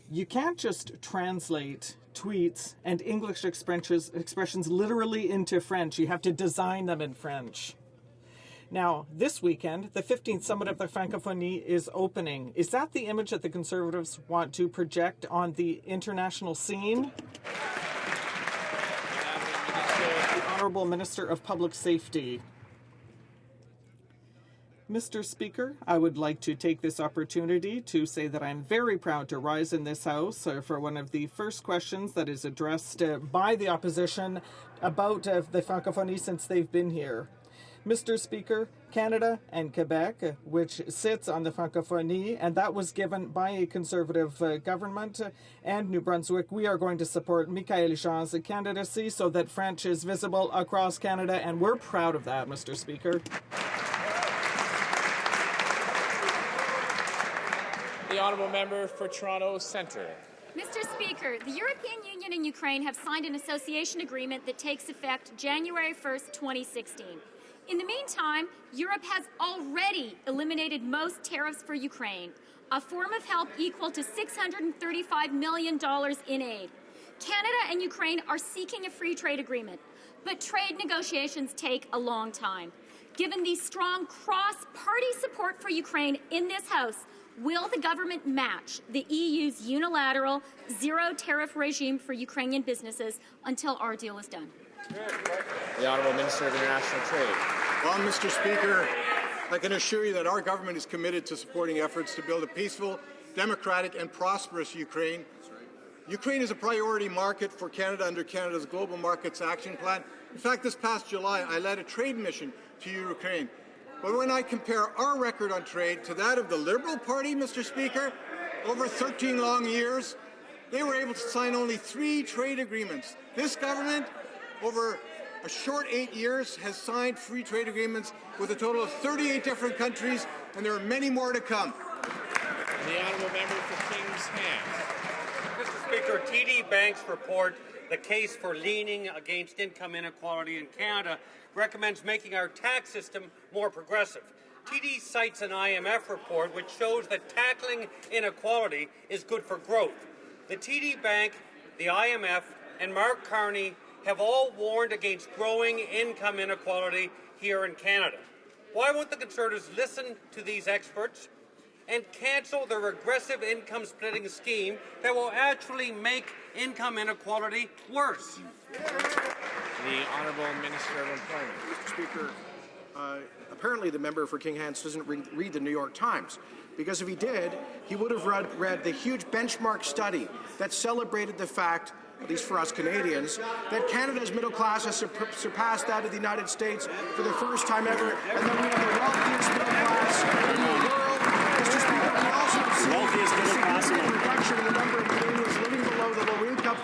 You can't just translate tweets and English expressions literally into French. You have to design them in French. Now, this weekend, the 15th Summit of the Francophonie is opening. Is that the image that the Conservatives want to project on the international scene? The Honourable Minister of Public Safety. Mr. Speaker, I would like to take this opportunity to say that I'm very proud to rise in this House for one of the first questions that is addressed by the opposition about the Francophonie since they've been here. Mr. Speaker, Canada and Quebec, which sits on the Francophonie, and that was given by a Conservative government, and New Brunswick, we are going to support Michaëlle Jean's candidacy so that French is visible across Canada, and we're proud of that, Mr. Speaker. The Honourable Member for Toronto Centre. Mr. Speaker, the European Union and Ukraine have signed an association agreement that takes effect January 1st, 2016. In the meantime, Europe has already eliminated most tariffs for Ukraine, a form of help equal to $635 million in aid. Canada and Ukraine are seeking a free trade agreement, but trade negotiations take a long time. Given the strong cross-party support for Ukraine in this House, will the government match the EU's unilateral zero-tariff regime for Ukrainian businesses until our deal is done? The Honourable Minister of International Trade. Well, Mr. Speaker, I can assure you that our government is committed to supporting efforts to build a peaceful, democratic and prosperous Ukraine. Ukraine is a priority market for Canada under Canada's Global Markets Action Plan. In fact, this past July, I led a trade mission to Ukraine. But when I compare our record on trade to that of the Liberal Party, Mr. Speaker, over 13 long years, they were able to sign only 3 trade agreements. This government, over a short 8 years, has signed free trade agreements with a total of 38 different countries, and there are many more to come. The Honourable Member for Kings Hands. Mr. Speaker, TD Bank's report, The Case for Leaning Against Income Inequality in Canada, recommends making our tax system more progressive. TD cites an IMF report which shows that tackling inequality is good for growth. The TD Bank, the IMF, and Mark Carney have all warned against growing income inequality here in Canada. Why won't the Conservatives listen to these experts and cancel the regressive income splitting scheme that will actually make income inequality worse? The Honourable Minister of Employment. Mr. Speaker, apparently the member for King Hants doesn't read the New York Times, because if he did, he would have read the huge benchmark study that celebrated the fact, at least for us Canadians, that Canada's middle class has surpassed that of the United States for the first time ever, and that we have the wealthiest middle class in the world. Mr. Speaker, we also have seen a reduction in the number of Canadians living below the low-income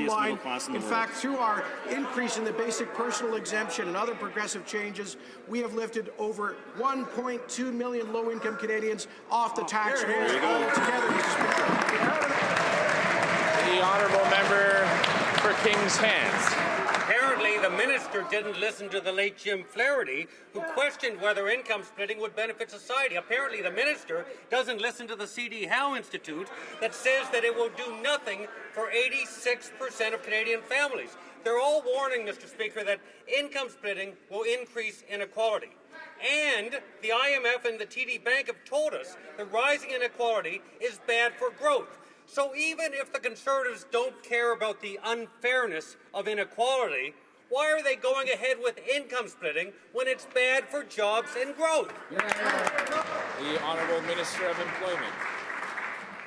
line. In fact, through our increase in the basic personal exemption and other progressive changes, we have lifted over 1.2 million low-income Canadians off the tax rolls altogether, Mr. Speaker. The Honourable Member for Kings Hands. Apparently, the minister didn't listen to the late Jim Flaherty, who questioned whether income splitting would benefit society. Apparently, the minister doesn't listen to the C.D. Howe Institute that says that it will do nothing for 86% of Canadian families. They're all warning, Mr. Speaker, that income splitting will increase inequality. And the IMF and the TD Bank have told us that rising inequality is bad for growth. So even if the Conservatives don't care about the unfairness of inequality, why are they going ahead with income splitting when it's bad for jobs and growth? The Honourable Minister of Employment.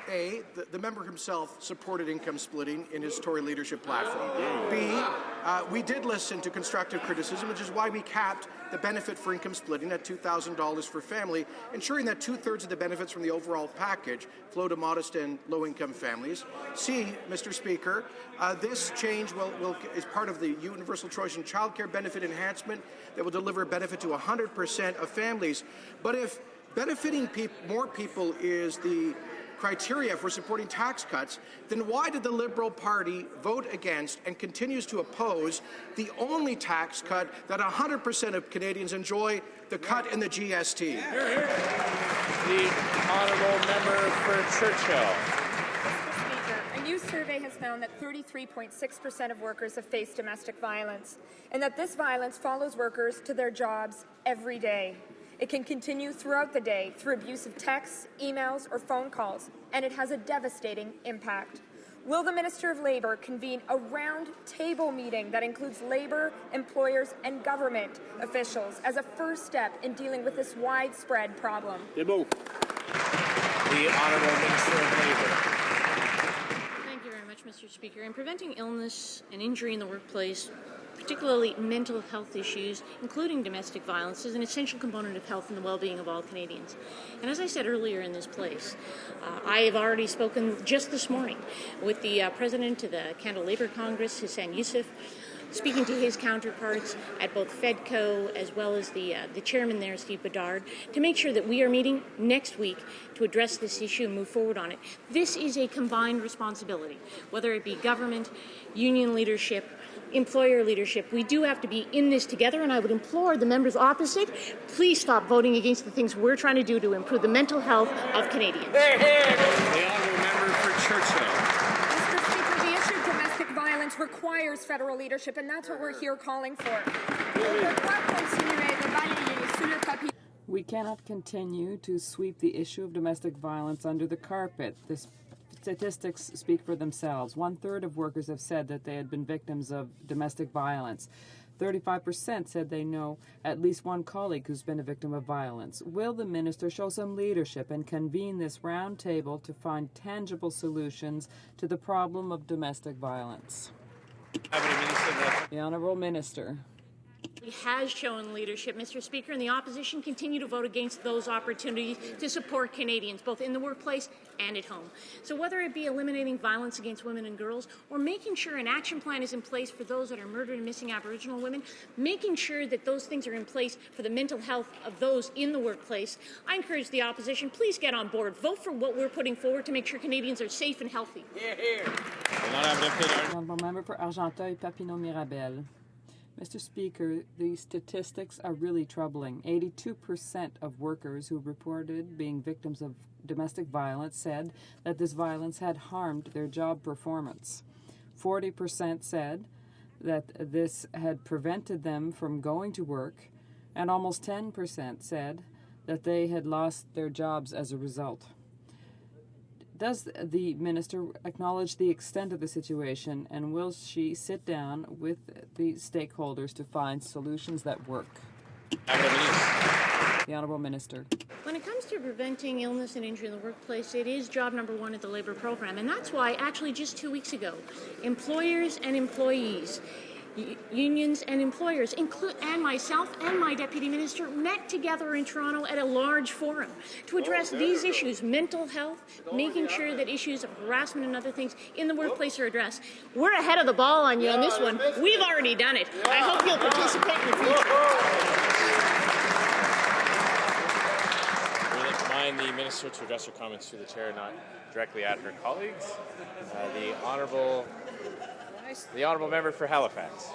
A, the member himself supported income splitting in his Tory leadership platform. B, we did listen to constructive criticism, which is why we capped the benefit for income splitting at $2,000 for family, ensuring that 2/3 of the benefits from the overall package flow to modest and low-income families. C, Mr. Speaker, this change is part of the Universal Choice and Childcare Benefit Enhancement that will deliver a benefit to 100% of families. But if benefiting more people is the criteria for supporting tax cuts, then why did the Liberal Party vote against and continues to oppose the only tax cut that 100% of Canadians enjoy, the cut in the GST? The Honourable Member for Churchill. Mr. Speaker, a new survey has found that 33.6% of workers have faced domestic violence, and that this violence follows workers to their jobs every day. It can continue throughout the day through abusive texts, emails, or phone calls, and it has a devastating impact. Will the Minister of Labour convene a round-table meeting that includes Labour, employers and government officials as a first step in dealing with this widespread problem? The Honourable Minister of Labour. Thank you very much, Mr. Speaker. In preventing illness and injury in the workplace, particularly mental health issues, including domestic violence, is an essential component of health and the well-being of all Canadians. And as I said earlier in this place, I have already spoken just this morning with the President of the Canada Labour Congress, Hussein Yousaf, speaking to his counterparts at both FEDCO as well as the chairman there, Steve Bedard, to make sure that we are meeting next week to address this issue and move forward on it. This is a combined responsibility, whether it be government, union leadership, employer leadership. We do have to be in this together, and I would implore the members opposite, please stop voting against the things we're trying to do to improve the mental health of Canadians. The Honourable Member for Churchill. Mr. Speaker, the issue of domestic violence requires federal leadership, and that's what we're here calling for. We cannot continue to sweep the issue of domestic violence under the carpet. The statistics speak for themselves. 1/3 of workers have said that they had been victims of domestic violence. 35% said they know at least one colleague who's been a victim of violence. Will the minister show some leadership and convene this round table to find tangible solutions to the problem of domestic violence? The Honourable Minister. He has shown leadership, Mr. Speaker, and the opposition continue to vote against those opportunities to support Canadians, both in the workplace and at home. So whether it be eliminating violence against women and girls, or making sure an action plan is in place for those that are murdered and missing Aboriginal women, making sure that those things are in place for the mental health of those in the workplace, I encourage the opposition, please get on board. Vote for what we're putting forward to make sure Canadians are safe and healthy. Honourable Member for Argenteuil-Papineau-Mirabel. Mr. Speaker, the statistics are really troubling. 82% of workers who reported being victims of domestic violence said that this violence had harmed their job performance. 40% said that this had prevented them from going to work, and almost 10% said that they had lost their jobs as a result. Does the minister acknowledge the extent of the situation, and will she sit down with the stakeholders to find solutions that work? The Honourable Minister. When it comes to preventing illness and injury in the workplace, it is job number one at the Labour program, and that's why actually just 2 weeks ago, employers and employees, unions and employers, and myself and my Deputy Minister met together in Toronto at a large forum to address these issues, mental health, making sure that issues of harassment and other things in the workplace are addressed. We're ahead of the ball on you on this one. We've already done it. I hope you'll participate in the future. We'd like to remind the Minister to address her comments through the chair, not directly at her colleagues. The Honourable Member for Halifax.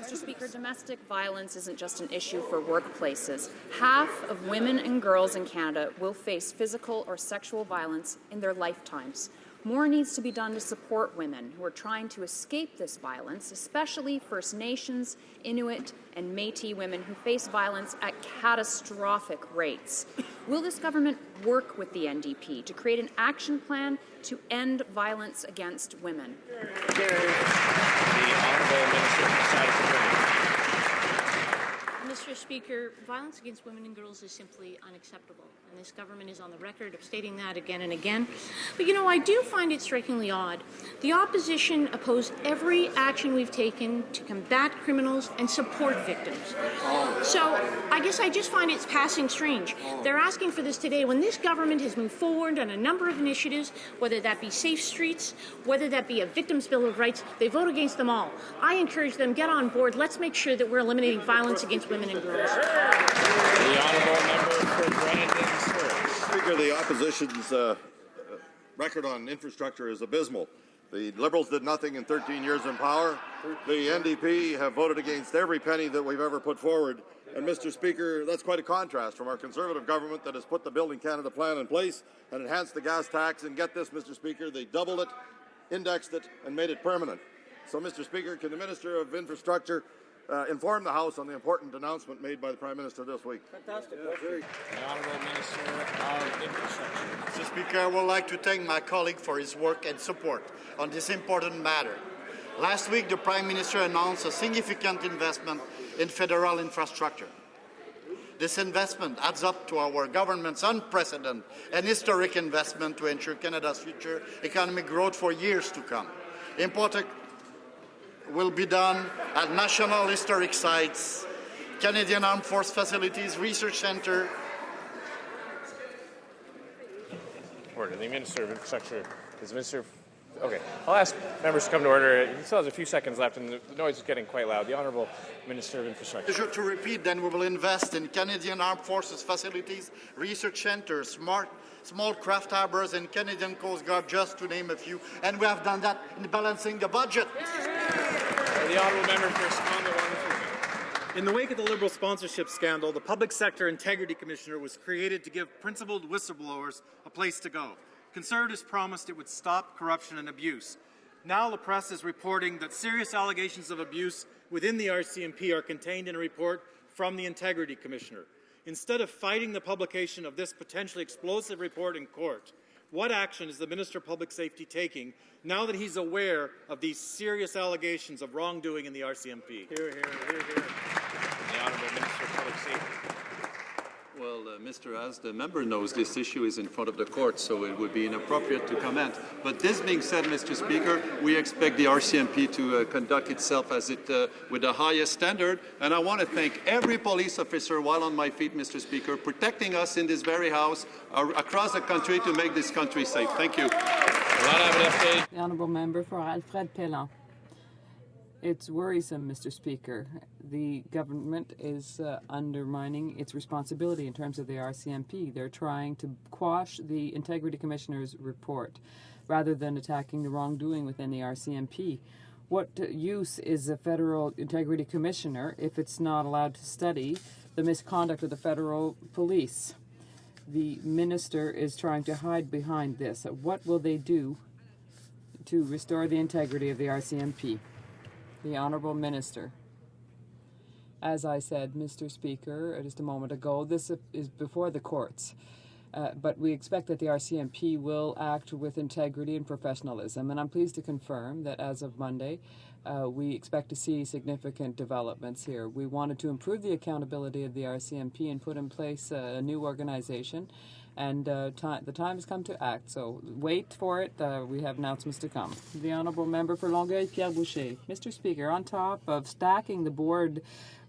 Mr. Speaker, domestic violence isn't just an issue for workplaces. Half of women and girls in Canada will face physical or sexual violence in their lifetimes. More needs to be done to support women who are trying to escape this violence, especially First Nations, Inuit, and Métis women who face violence at catastrophic rates. Will this government work with the NDP to create an action plan to end violence against women? The Honourable Minister for Society. Mr. Speaker, violence against women and girls is simply unacceptable, and this government is on the record of stating that again and again. But, you know, I do find it strikingly odd. The opposition opposed every action we've taken to combat criminals and support victims. So I guess I just find it's passing strange. They're asking for this today when this government has moved forward on a number of initiatives, whether that be safe streets, whether that be a victim's bill of rights. They vote against them all. I encourage them, get on board. Let's make sure that we're eliminating violence against women and girls. The Honourable Member for Brandon Sir. Speaker, the opposition's record on infrastructure is abysmal. The Liberals did nothing in 13 years in power. The NDP have voted against every penny that we've ever put forward. And, Mr. Speaker, that's quite a contrast from our Conservative government that has put the Building Canada plan in place and enhanced the gas tax. And get this, Mr. Speaker, they doubled it, indexed it, and made it permanent. So, Mr. Speaker, can the Minister of Infrastructure inform the House on the important announcement made by the Prime Minister this week. Fantastic. The Honourable Minister of Infrastructure. Mr. Speaker, I would like to thank my colleague for his work and support on this important matter. Last week, the Prime Minister announced a significant investment in federal infrastructure. This investment adds up to our government's unprecedented and historic investment to ensure Canada's future economic growth for years to come. Important will be done at national historic sites, Canadian Armed Force facilities, research centre. Order. The Minister of Infrastructure is the Minister. Okay, I'll ask members to come to order. He still has a few seconds left, and the noise is getting quite loud. The Honourable Minister of Infrastructure. To repeat, then we will invest in Canadian Armed Forces facilities, research centres, small craft harbours, and Canadian Coast Guard, just to name a few. And we have done that in balancing the budget. The Honourable Member for Squamish. In the wake of the Liberal sponsorship scandal, the Public Sector Integrity Commissioner was created to give principled whistleblowers a place to go. Conservatives promised it would stop corruption and abuse. Now the press is reporting that serious allegations of abuse within the RCMP are contained in a report from the Integrity Commissioner. Instead of fighting the publication of this potentially explosive report in court, what action is the Minister of Public Safety taking now that he's aware of these serious allegations of wrongdoing in the RCMP? Hear, hear, hear, hear. The Honourable Minister of Public Safety. Well, Mr. As the member knows, this issue is in front of the court, so it would be inappropriate to comment. But this being said, Mr. Speaker, we expect the RCMP to conduct itself as it with the highest standard. And I want to thank every police officer while on my feet, Mr. Speaker, protecting us in this very house across the country to make this country safe. Thank you. The Honourable Member for Alfred Pellan. It's worrisome, Mr. Speaker. The government is undermining its responsibility in terms of the RCMP. They're trying to quash the Integrity Commissioner's report rather than attacking the wrongdoing within the RCMP. What use is a Federal Integrity Commissioner if it's not allowed to study the misconduct of the federal police? The minister is trying to hide behind this. What will they do to restore the integrity of the RCMP? The Honourable Minister. As I said, Mr. Speaker, just a moment ago, this is before the courts. But we expect that the RCMP will act with integrity and professionalism. And I'm pleased to confirm that as of Monday, we expect to see significant developments here. We wanted to improve the accountability of the RCMP and put in place a new organization. And the time has come to act. So wait for it. We have announcements to come. The Honourable Member for Longueuil, Pierre Boucher. Mr. Speaker, on top of stacking the board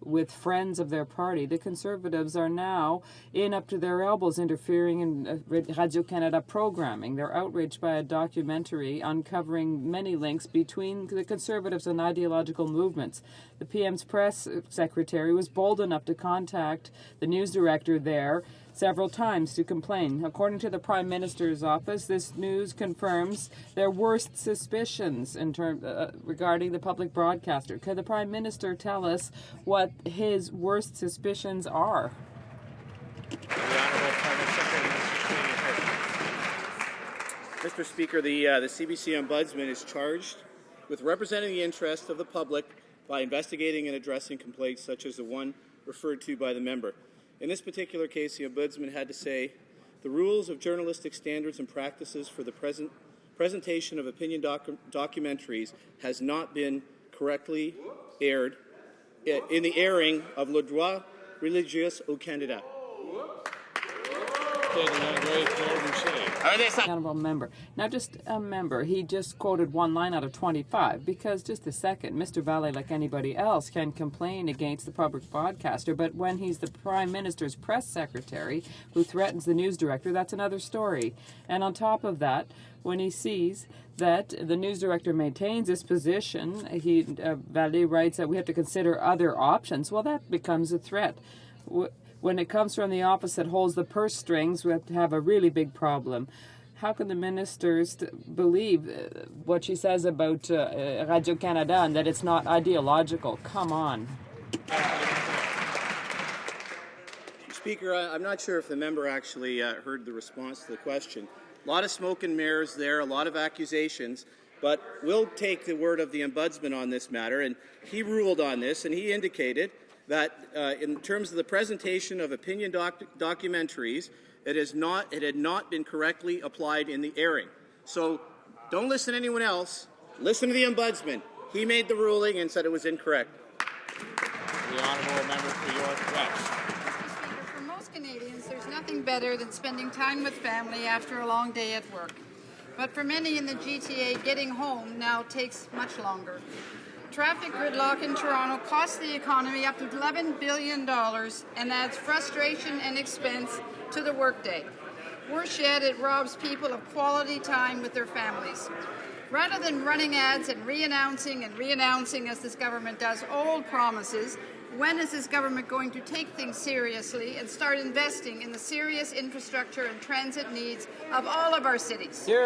with friends of their party, the Conservatives are now in up to their elbows interfering in Radio-Canada programming. They're outraged by a documentary uncovering many links between the Conservatives and ideological movements. The PM's press secretary was bold enough to contact the news director there several times to complain. According to the Prime Minister's office, this news confirms their worst suspicions in regarding the public broadcaster. Could the Prime Minister tell us what his worst suspicions are? Mr. Speaker, the CBC Ombudsman is charged with representing the interests of the public by investigating and addressing complaints such as the one referred to by the member. In this particular case, the Ombudsman had to say, the rules of journalistic standards and practices for the presentation of opinion documentaries has not been correctly aired in the airing of le droit religieux au Canada. Honourable Member. Now, just a member, he just quoted one line out of 25, because just a second, Mr. Vallée, like anybody else, can complain against the public broadcaster, but when he's the Prime Minister's press secretary who threatens the news director, that's another story. And on top of that, when he sees that the news director maintains his position, Vallée writes that we have to consider other options, well, that becomes a threat. When it comes from the office that holds the purse strings, we have to have a really big problem. How can the ministers believe what she says about Radio-Canada and that it's not ideological? Come on. Speaker, I'm not sure if the member actually heard the response to the question. A lot of smoke and mirrors there, a lot of accusations. But we'll take the word of the Ombudsman on this matter, and he ruled on this, and he indicated that in terms of the presentation of opinion documentaries, it had not been correctly applied in the airing. So don't listen to anyone else. Listen to the Ombudsman. He made the ruling and said it was incorrect. The honourable member for York West. Mr. Speaker, for most Canadians, there's nothing better than spending time with family after a long day at work. But for many in the GTA, getting home now takes much longer. Traffic gridlock in Toronto costs the economy up to $11 billion and adds frustration and expense to the workday. Worse yet, it robs people of quality time with their families. Rather than running ads and re-announcing as this government does old promises, when is this government going to take things seriously and start investing in the serious infrastructure and transit needs of all of our cities? The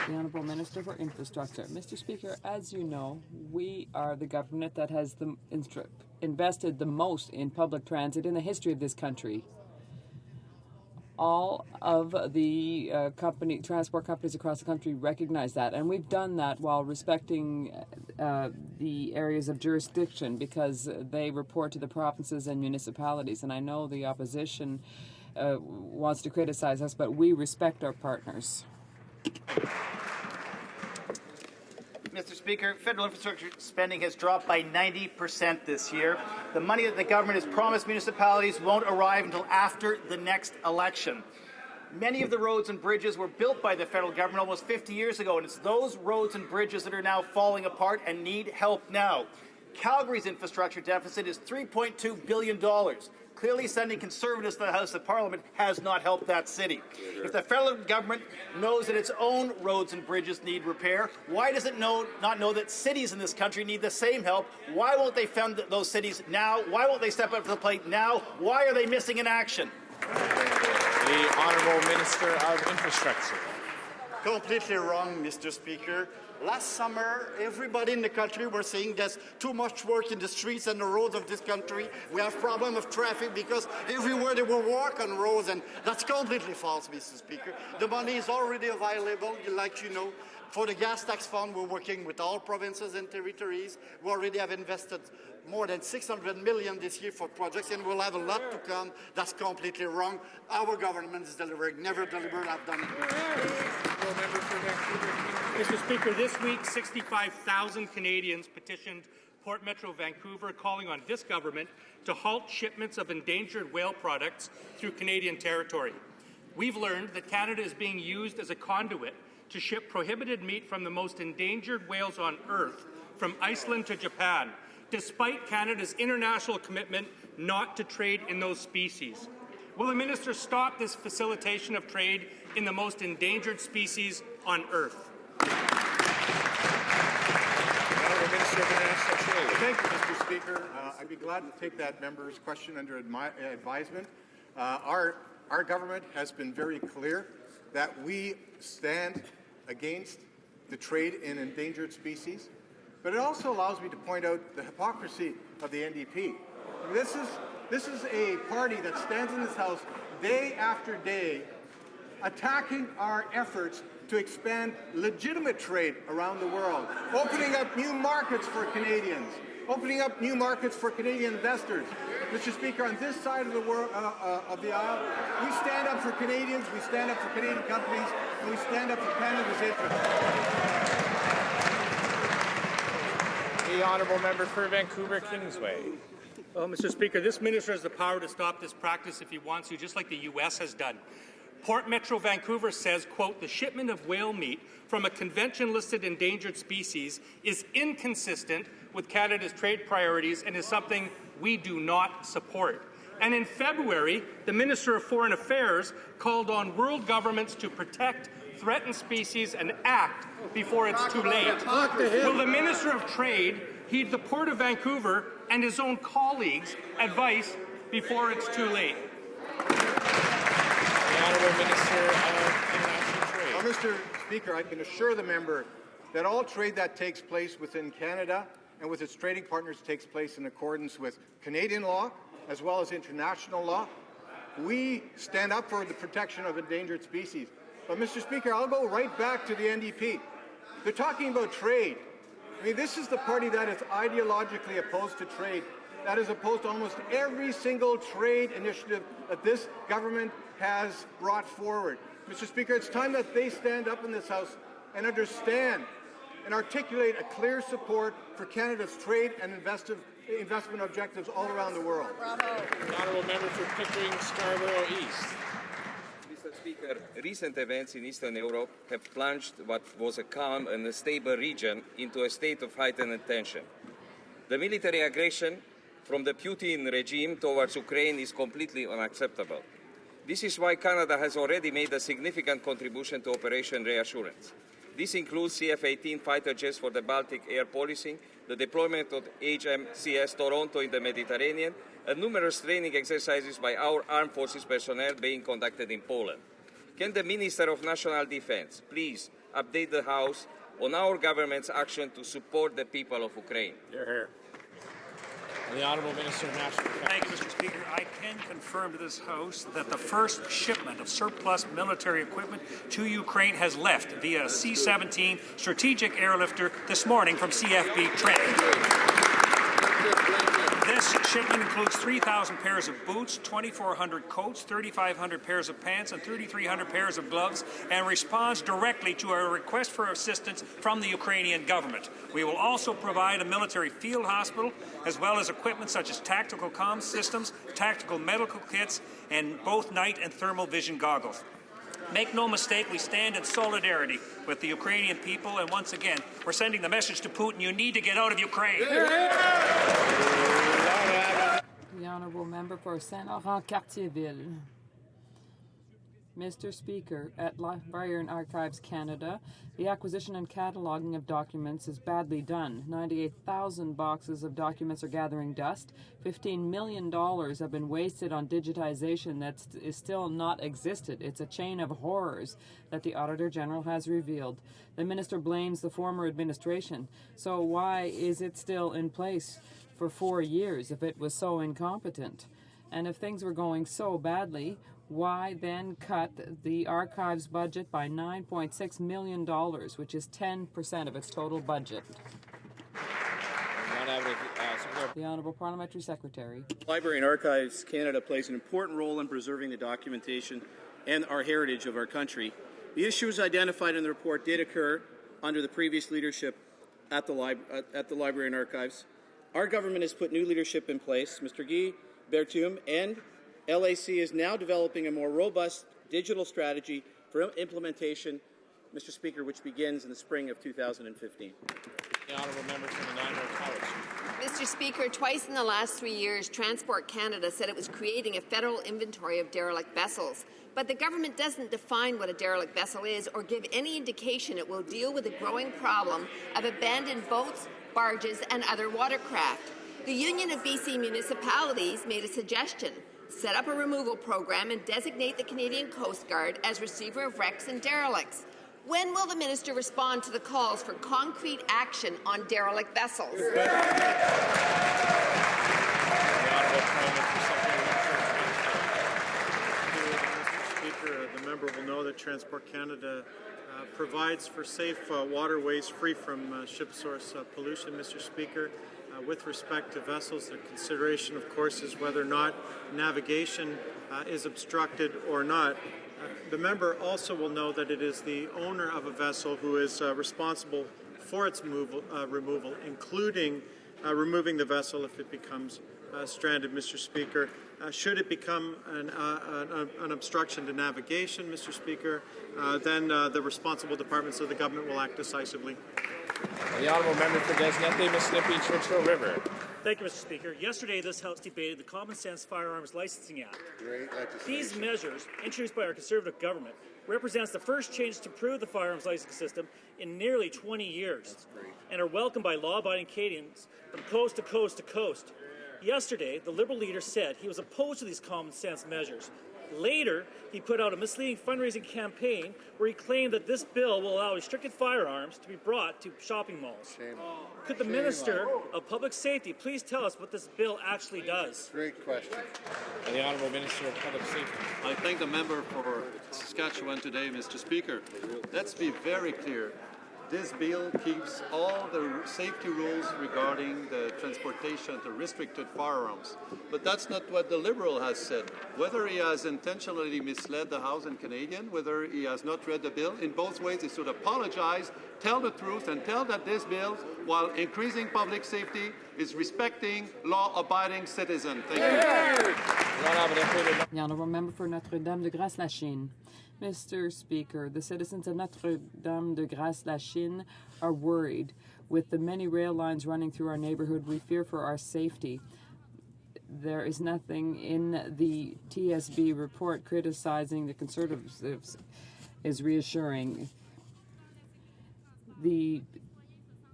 Honourable Minister for Infrastructure. Mr. Speaker, as you know, we are the government that has invested the most in public transit in the history of this country. All of the transport companies across the country recognize that, and we've done that while respecting the areas of jurisdiction because they report to the provinces and municipalities. And I know the opposition wants to criticize us, but we respect our partners. Mr. Speaker, federal infrastructure spending has dropped by 90% this year. The money that the government has promised municipalities won't arrive until after the next election. Many of the roads and bridges were built by the federal government almost 50 years ago, and it's those roads and bridges that are now falling apart and need help now. Calgary's infrastructure deficit is $3.2 billion. Clearly, sending Conservatives to the House of Parliament has not helped that city. If the federal government knows that its own roads and bridges need repair, why does it not know that cities in this country need the same help? Why won't they fund those cities now? Why won't they step up to the plate now? Why are they missing in action? The Honourable Minister of Infrastructure. Completely wrong, Mr. Speaker. Last summer, everybody in the country were saying there's too much work in the streets and the roads of this country. We have problem of traffic because everywhere they will walk on roads, and that's completely false, Mr. Speaker. The money is already available, like you know. For the gas tax fund, we're working with all provinces and territories. We already have invested more than $600 million this year for projects, and we'll have a lot to come. That's completely wrong. Our government is delivering, never delivered. I've done it. Mr. Speaker, this week 65,000 Canadians petitioned Port Metro Vancouver calling on this government to halt shipments of endangered whale products through Canadian territory. We've learned that Canada is being used as a conduit to ship prohibited meat from the most endangered whales on Earth, from Iceland to Japan, despite Canada's international commitment not to trade in those species. Will the minister stop this facilitation of trade in the most endangered species on Earth? Thank you, Mr. Speaker. I'd be glad to take that member's question under advisement. Our government has been very clear that we stand against the trade in endangered species, but it also allows me to point out the hypocrisy of the NDP. This is a party that stands in this House day after day attacking our efforts to expand legitimate trade around the world, opening up new markets for Canadians, opening up new markets for Canadian investors. Mr. Speaker, on this side of the world, of the aisle, we stand up for Canadians, we stand up for Canadian companies, and we stand up for Canada's interests. The Honourable Member for Vancouver Kingsway. Well, Mr. Speaker, this minister has the power to stop this practice if he wants to, just like the U.S. has done. Port Metro Vancouver says, quote, the shipment of whale meat from a convention-listed endangered species is inconsistent with Canada's trade priorities and is something we do not support. And in February, the Minister of Foreign Affairs called on world governments to protect threatened species and act before it's too late. Will the Minister of Trade heed the Port of Vancouver and his own colleagues' advice before it's too late? The Honourable Minister of International Trade. Well, Mr. Speaker, I can assure the member that all trade that takes place within Canada and with its trading partners takes place in accordance with Canadian law as well as international law. We stand up for the protection of endangered species. But, Mr. Speaker, I'll go right back to the NDP. They're talking about trade. I mean, this is the party that is ideologically opposed to trade, that is opposed to almost every single trade initiative that this government has brought forward. Mr. Speaker, it's time that they stand up in this House and understand and articulate a clear support for Canada's trade and investment objectives all around the world. Bravo. The honourable member for Pickering, Scarborough East. Mr. Speaker, recent events in Eastern Europe have plunged what was a calm and a stable region into a state of heightened tension. The military aggression from the Putin regime towards Ukraine is completely unacceptable. This is why Canada has already made a significant contribution to Operation Reassurance. This includes CF-18 fighter jets for the Baltic air policing, the deployment of HMCS Toronto in the Mediterranean, and numerous training exercises by our armed forces personnel being conducted in Poland. Can the Minister of National Defense please update the House on our government's action to support the people of Ukraine? Hear, hear. The Honourable Minister of National Defense. Thank you, Mr. Speaker. I can confirm to this House that the first shipment of surplus military equipment to Ukraine has left via C-17 strategic airlifter this morning from CFB Trenton. This shipment includes 3,000 pairs of boots, 2,400 coats, 3,500 pairs of pants, and 3,300 pairs of gloves, and responds directly to a request for assistance from the Ukrainian government. We will also provide a military field hospital, as well as equipment such as tactical comm systems, tactical medical kits, and both night and thermal vision goggles. Make no mistake, we stand in solidarity with the Ukrainian people, and once again, we're sending the message to Putin, you need to get out of Ukraine. The Honourable Member for Saint-Laurent-Cartierville. Mr. Speaker, at Library and Archives Canada, the acquisition and cataloguing of documents is badly done. 98,000 boxes of documents are gathering dust. $15 million have been wasted on digitization that is still not existed. It's a chain of horrors that the Auditor General has revealed. The Minister blames the former administration. So why is it still in place for 4 years if it was so incompetent? And if things were going so badly, why then cut the archives budget by $9.6 million, which is 10% of its total budget? The Honourable Parliamentary Secretary. Library and Archives Canada plays an important role in preserving the documentation and our heritage of our country. The issues identified in the report did occur under the previous leadership at the Library and Archives. Our government has put new leadership in place. Mr. Guy Berthiaume and LAC is now developing a more robust digital strategy for implementation, Mr. Speaker, which begins in the spring of 2015. The Honourable Member from the Niagara College. Mr. Speaker, twice in the last 3 years, Transport Canada said it was creating a federal inventory of derelict vessels. But the government doesn't define what a derelict vessel is or give any indication it will deal with the growing problem of abandoned boats, barges, and other watercraft. The Union of BC Municipalities made a suggestion: set up a removal program and designate the Canadian Coast Guard as receiver of wrecks and derelicts. When will the minister respond to the calls for concrete action on derelict vessels? Mr. Speaker, the member will know that Transport Canada provides for safe waterways free from ship source pollution, Mr. Speaker. With respect to vessels, the consideration, of course, is whether or not navigation is obstructed or not. The member also will know that it is the owner of a vessel who is responsible for its removal, including removing the vessel if it becomes stranded, Mr. Speaker. Should it become an obstruction to navigation, Mr. Speaker, then the responsible departments of the government will act decisively. The Honourable Member for Des Nete, Mississippi, Churchill River. Thank you, Mr. Speaker. Yesterday, this House debated the Common Sense Firearms Licensing Act. These measures, introduced by our Conservative government, represents the first change to improve the firearms licensing system in nearly 20 years and are welcomed by law-abiding Canadians from coast to coast to coast. Yesterday, the Liberal leader said he was opposed to these common sense measures. Later, he put out a misleading fundraising campaign where he claimed that this bill will allow restricted firearms to be brought to shopping malls. Could the Minister of Public Safety please tell us what this bill actually does? Great question. The Honourable Minister of Public Safety. I thank the member for Saskatchewan today, Mr. Speaker. Let's be very clear. This bill keeps all the safety rules regarding the transportation to restricted firearms. But that's not what the Liberal has said. Whether he has intentionally misled the House and Canadian, whether he has not read the bill, in both ways he should apologize, tell the truth, and tell that this bill, while increasing public safety, is respecting law-abiding citizens. Thank you. The Honourable Member for Notre-Dame-de-Grâce-la-Chine. Mr. Speaker, the citizens of Notre-Dame-de-Grâce-la-Chine are worried. With the many rail lines running through our neighbourhood, we fear for our safety. There is nothing in the TSB report criticizing the Conservatives is reassuring. The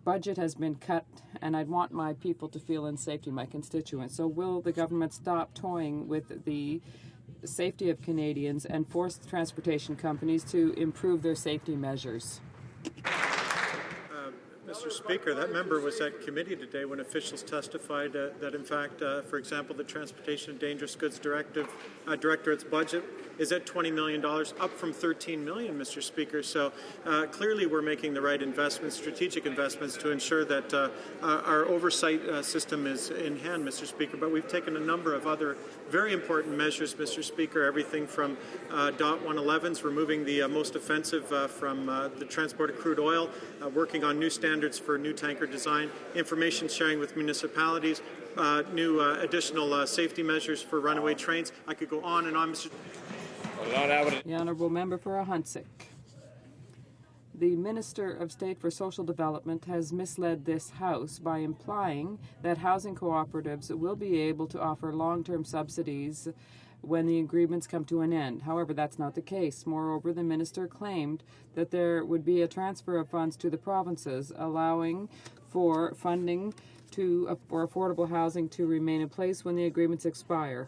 budget has been cut, and I'd want my people to feel in safety, my constituents. So will the government stop toying with the safety of Canadians and force the transportation companies to improve their safety measures? Mr. Speaker, that member was at committee today when officials testified that, in fact, for example, the Transportation of Dangerous Goods Directorate's budget is at $20 million, up from $13 million, Mr. Speaker. So clearly we're making the right investments, strategic investments, to ensure that our oversight system is in hand, Mr. Speaker. But we've taken a number of other very important measures, Mr. Speaker, everything from DOT 111s, removing the most offensive from the transport of crude oil, working on new standards for new tanker design, information sharing with municipalities, new additional safety measures for runaway trains. I could go on and on, Mr. The Honourable Member for Ahuntsic. The Minister of State for Social Development has misled this House by implying that housing cooperatives will be able to offer long-term subsidies when the agreements come to an end. However, that's not the case. Moreover, the minister claimed that there would be a transfer of funds to the provinces, allowing for funding for affordable housing to remain in place when the agreements expire.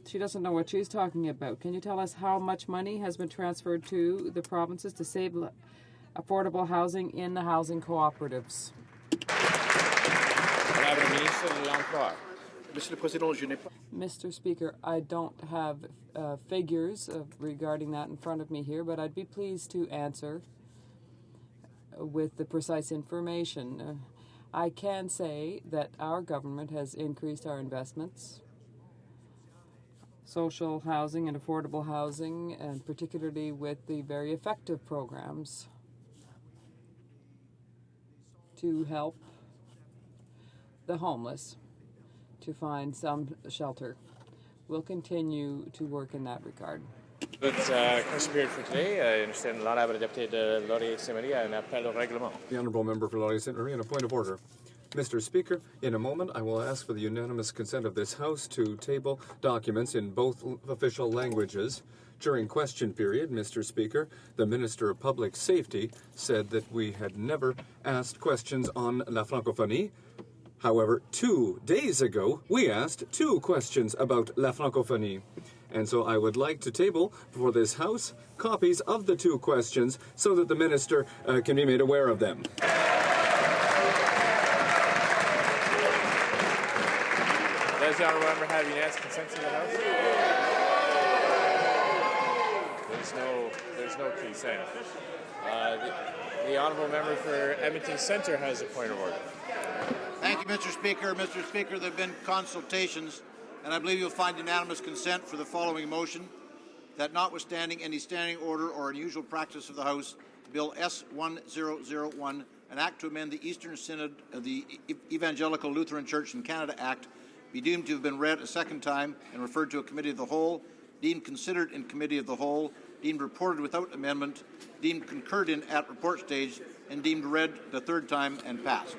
She doesn't know what she's talking about. Can you tell us how much money has been transferred to the provinces to save affordable housing in the housing cooperatives? Mr. Speaker, I don't have figures regarding that in front of me here, but I'd be pleased to answer with the precise information. I can say that our government has increased our investments, social housing and affordable housing, and particularly with the very effective programs to help the homeless to find some shelter. We'll continue to work in that regard. That's question period for today. I understand l'honorable député de Laurier-Saint-Marie a un appel au règlement. The Honourable Member for Laurier-Saint-Marie on a point of order. Mr. Speaker, in a moment I will ask for the unanimous consent of this House to table documents in both official languages. During question period, Mr. Speaker, the Minister of Public Safety said that we had never asked questions on la francophonie. However, 2 days ago, we asked 2 questions about la francophonie. And so I would like to table for this House copies of the 2 questions so that the Minister can be made aware of them. Does the Honourable Member have unanimous consent to the House? There's no consent. The Honourable Member for Edmonton Centre has a point of order. Thank you, Mr. Speaker. Mr. Speaker, there have been consultations, and I believe you'll find unanimous consent for the following motion, that notwithstanding any standing order or unusual practice of the House, Bill S-1001, an act to amend the Eastern Synod of the Evangelical Lutheran Church in Canada Act, be deemed to have been read a second time and referred to a committee of the whole, deemed considered in committee of the whole, deemed reported without amendment, deemed concurred in at report stage, and deemed read the third time and passed.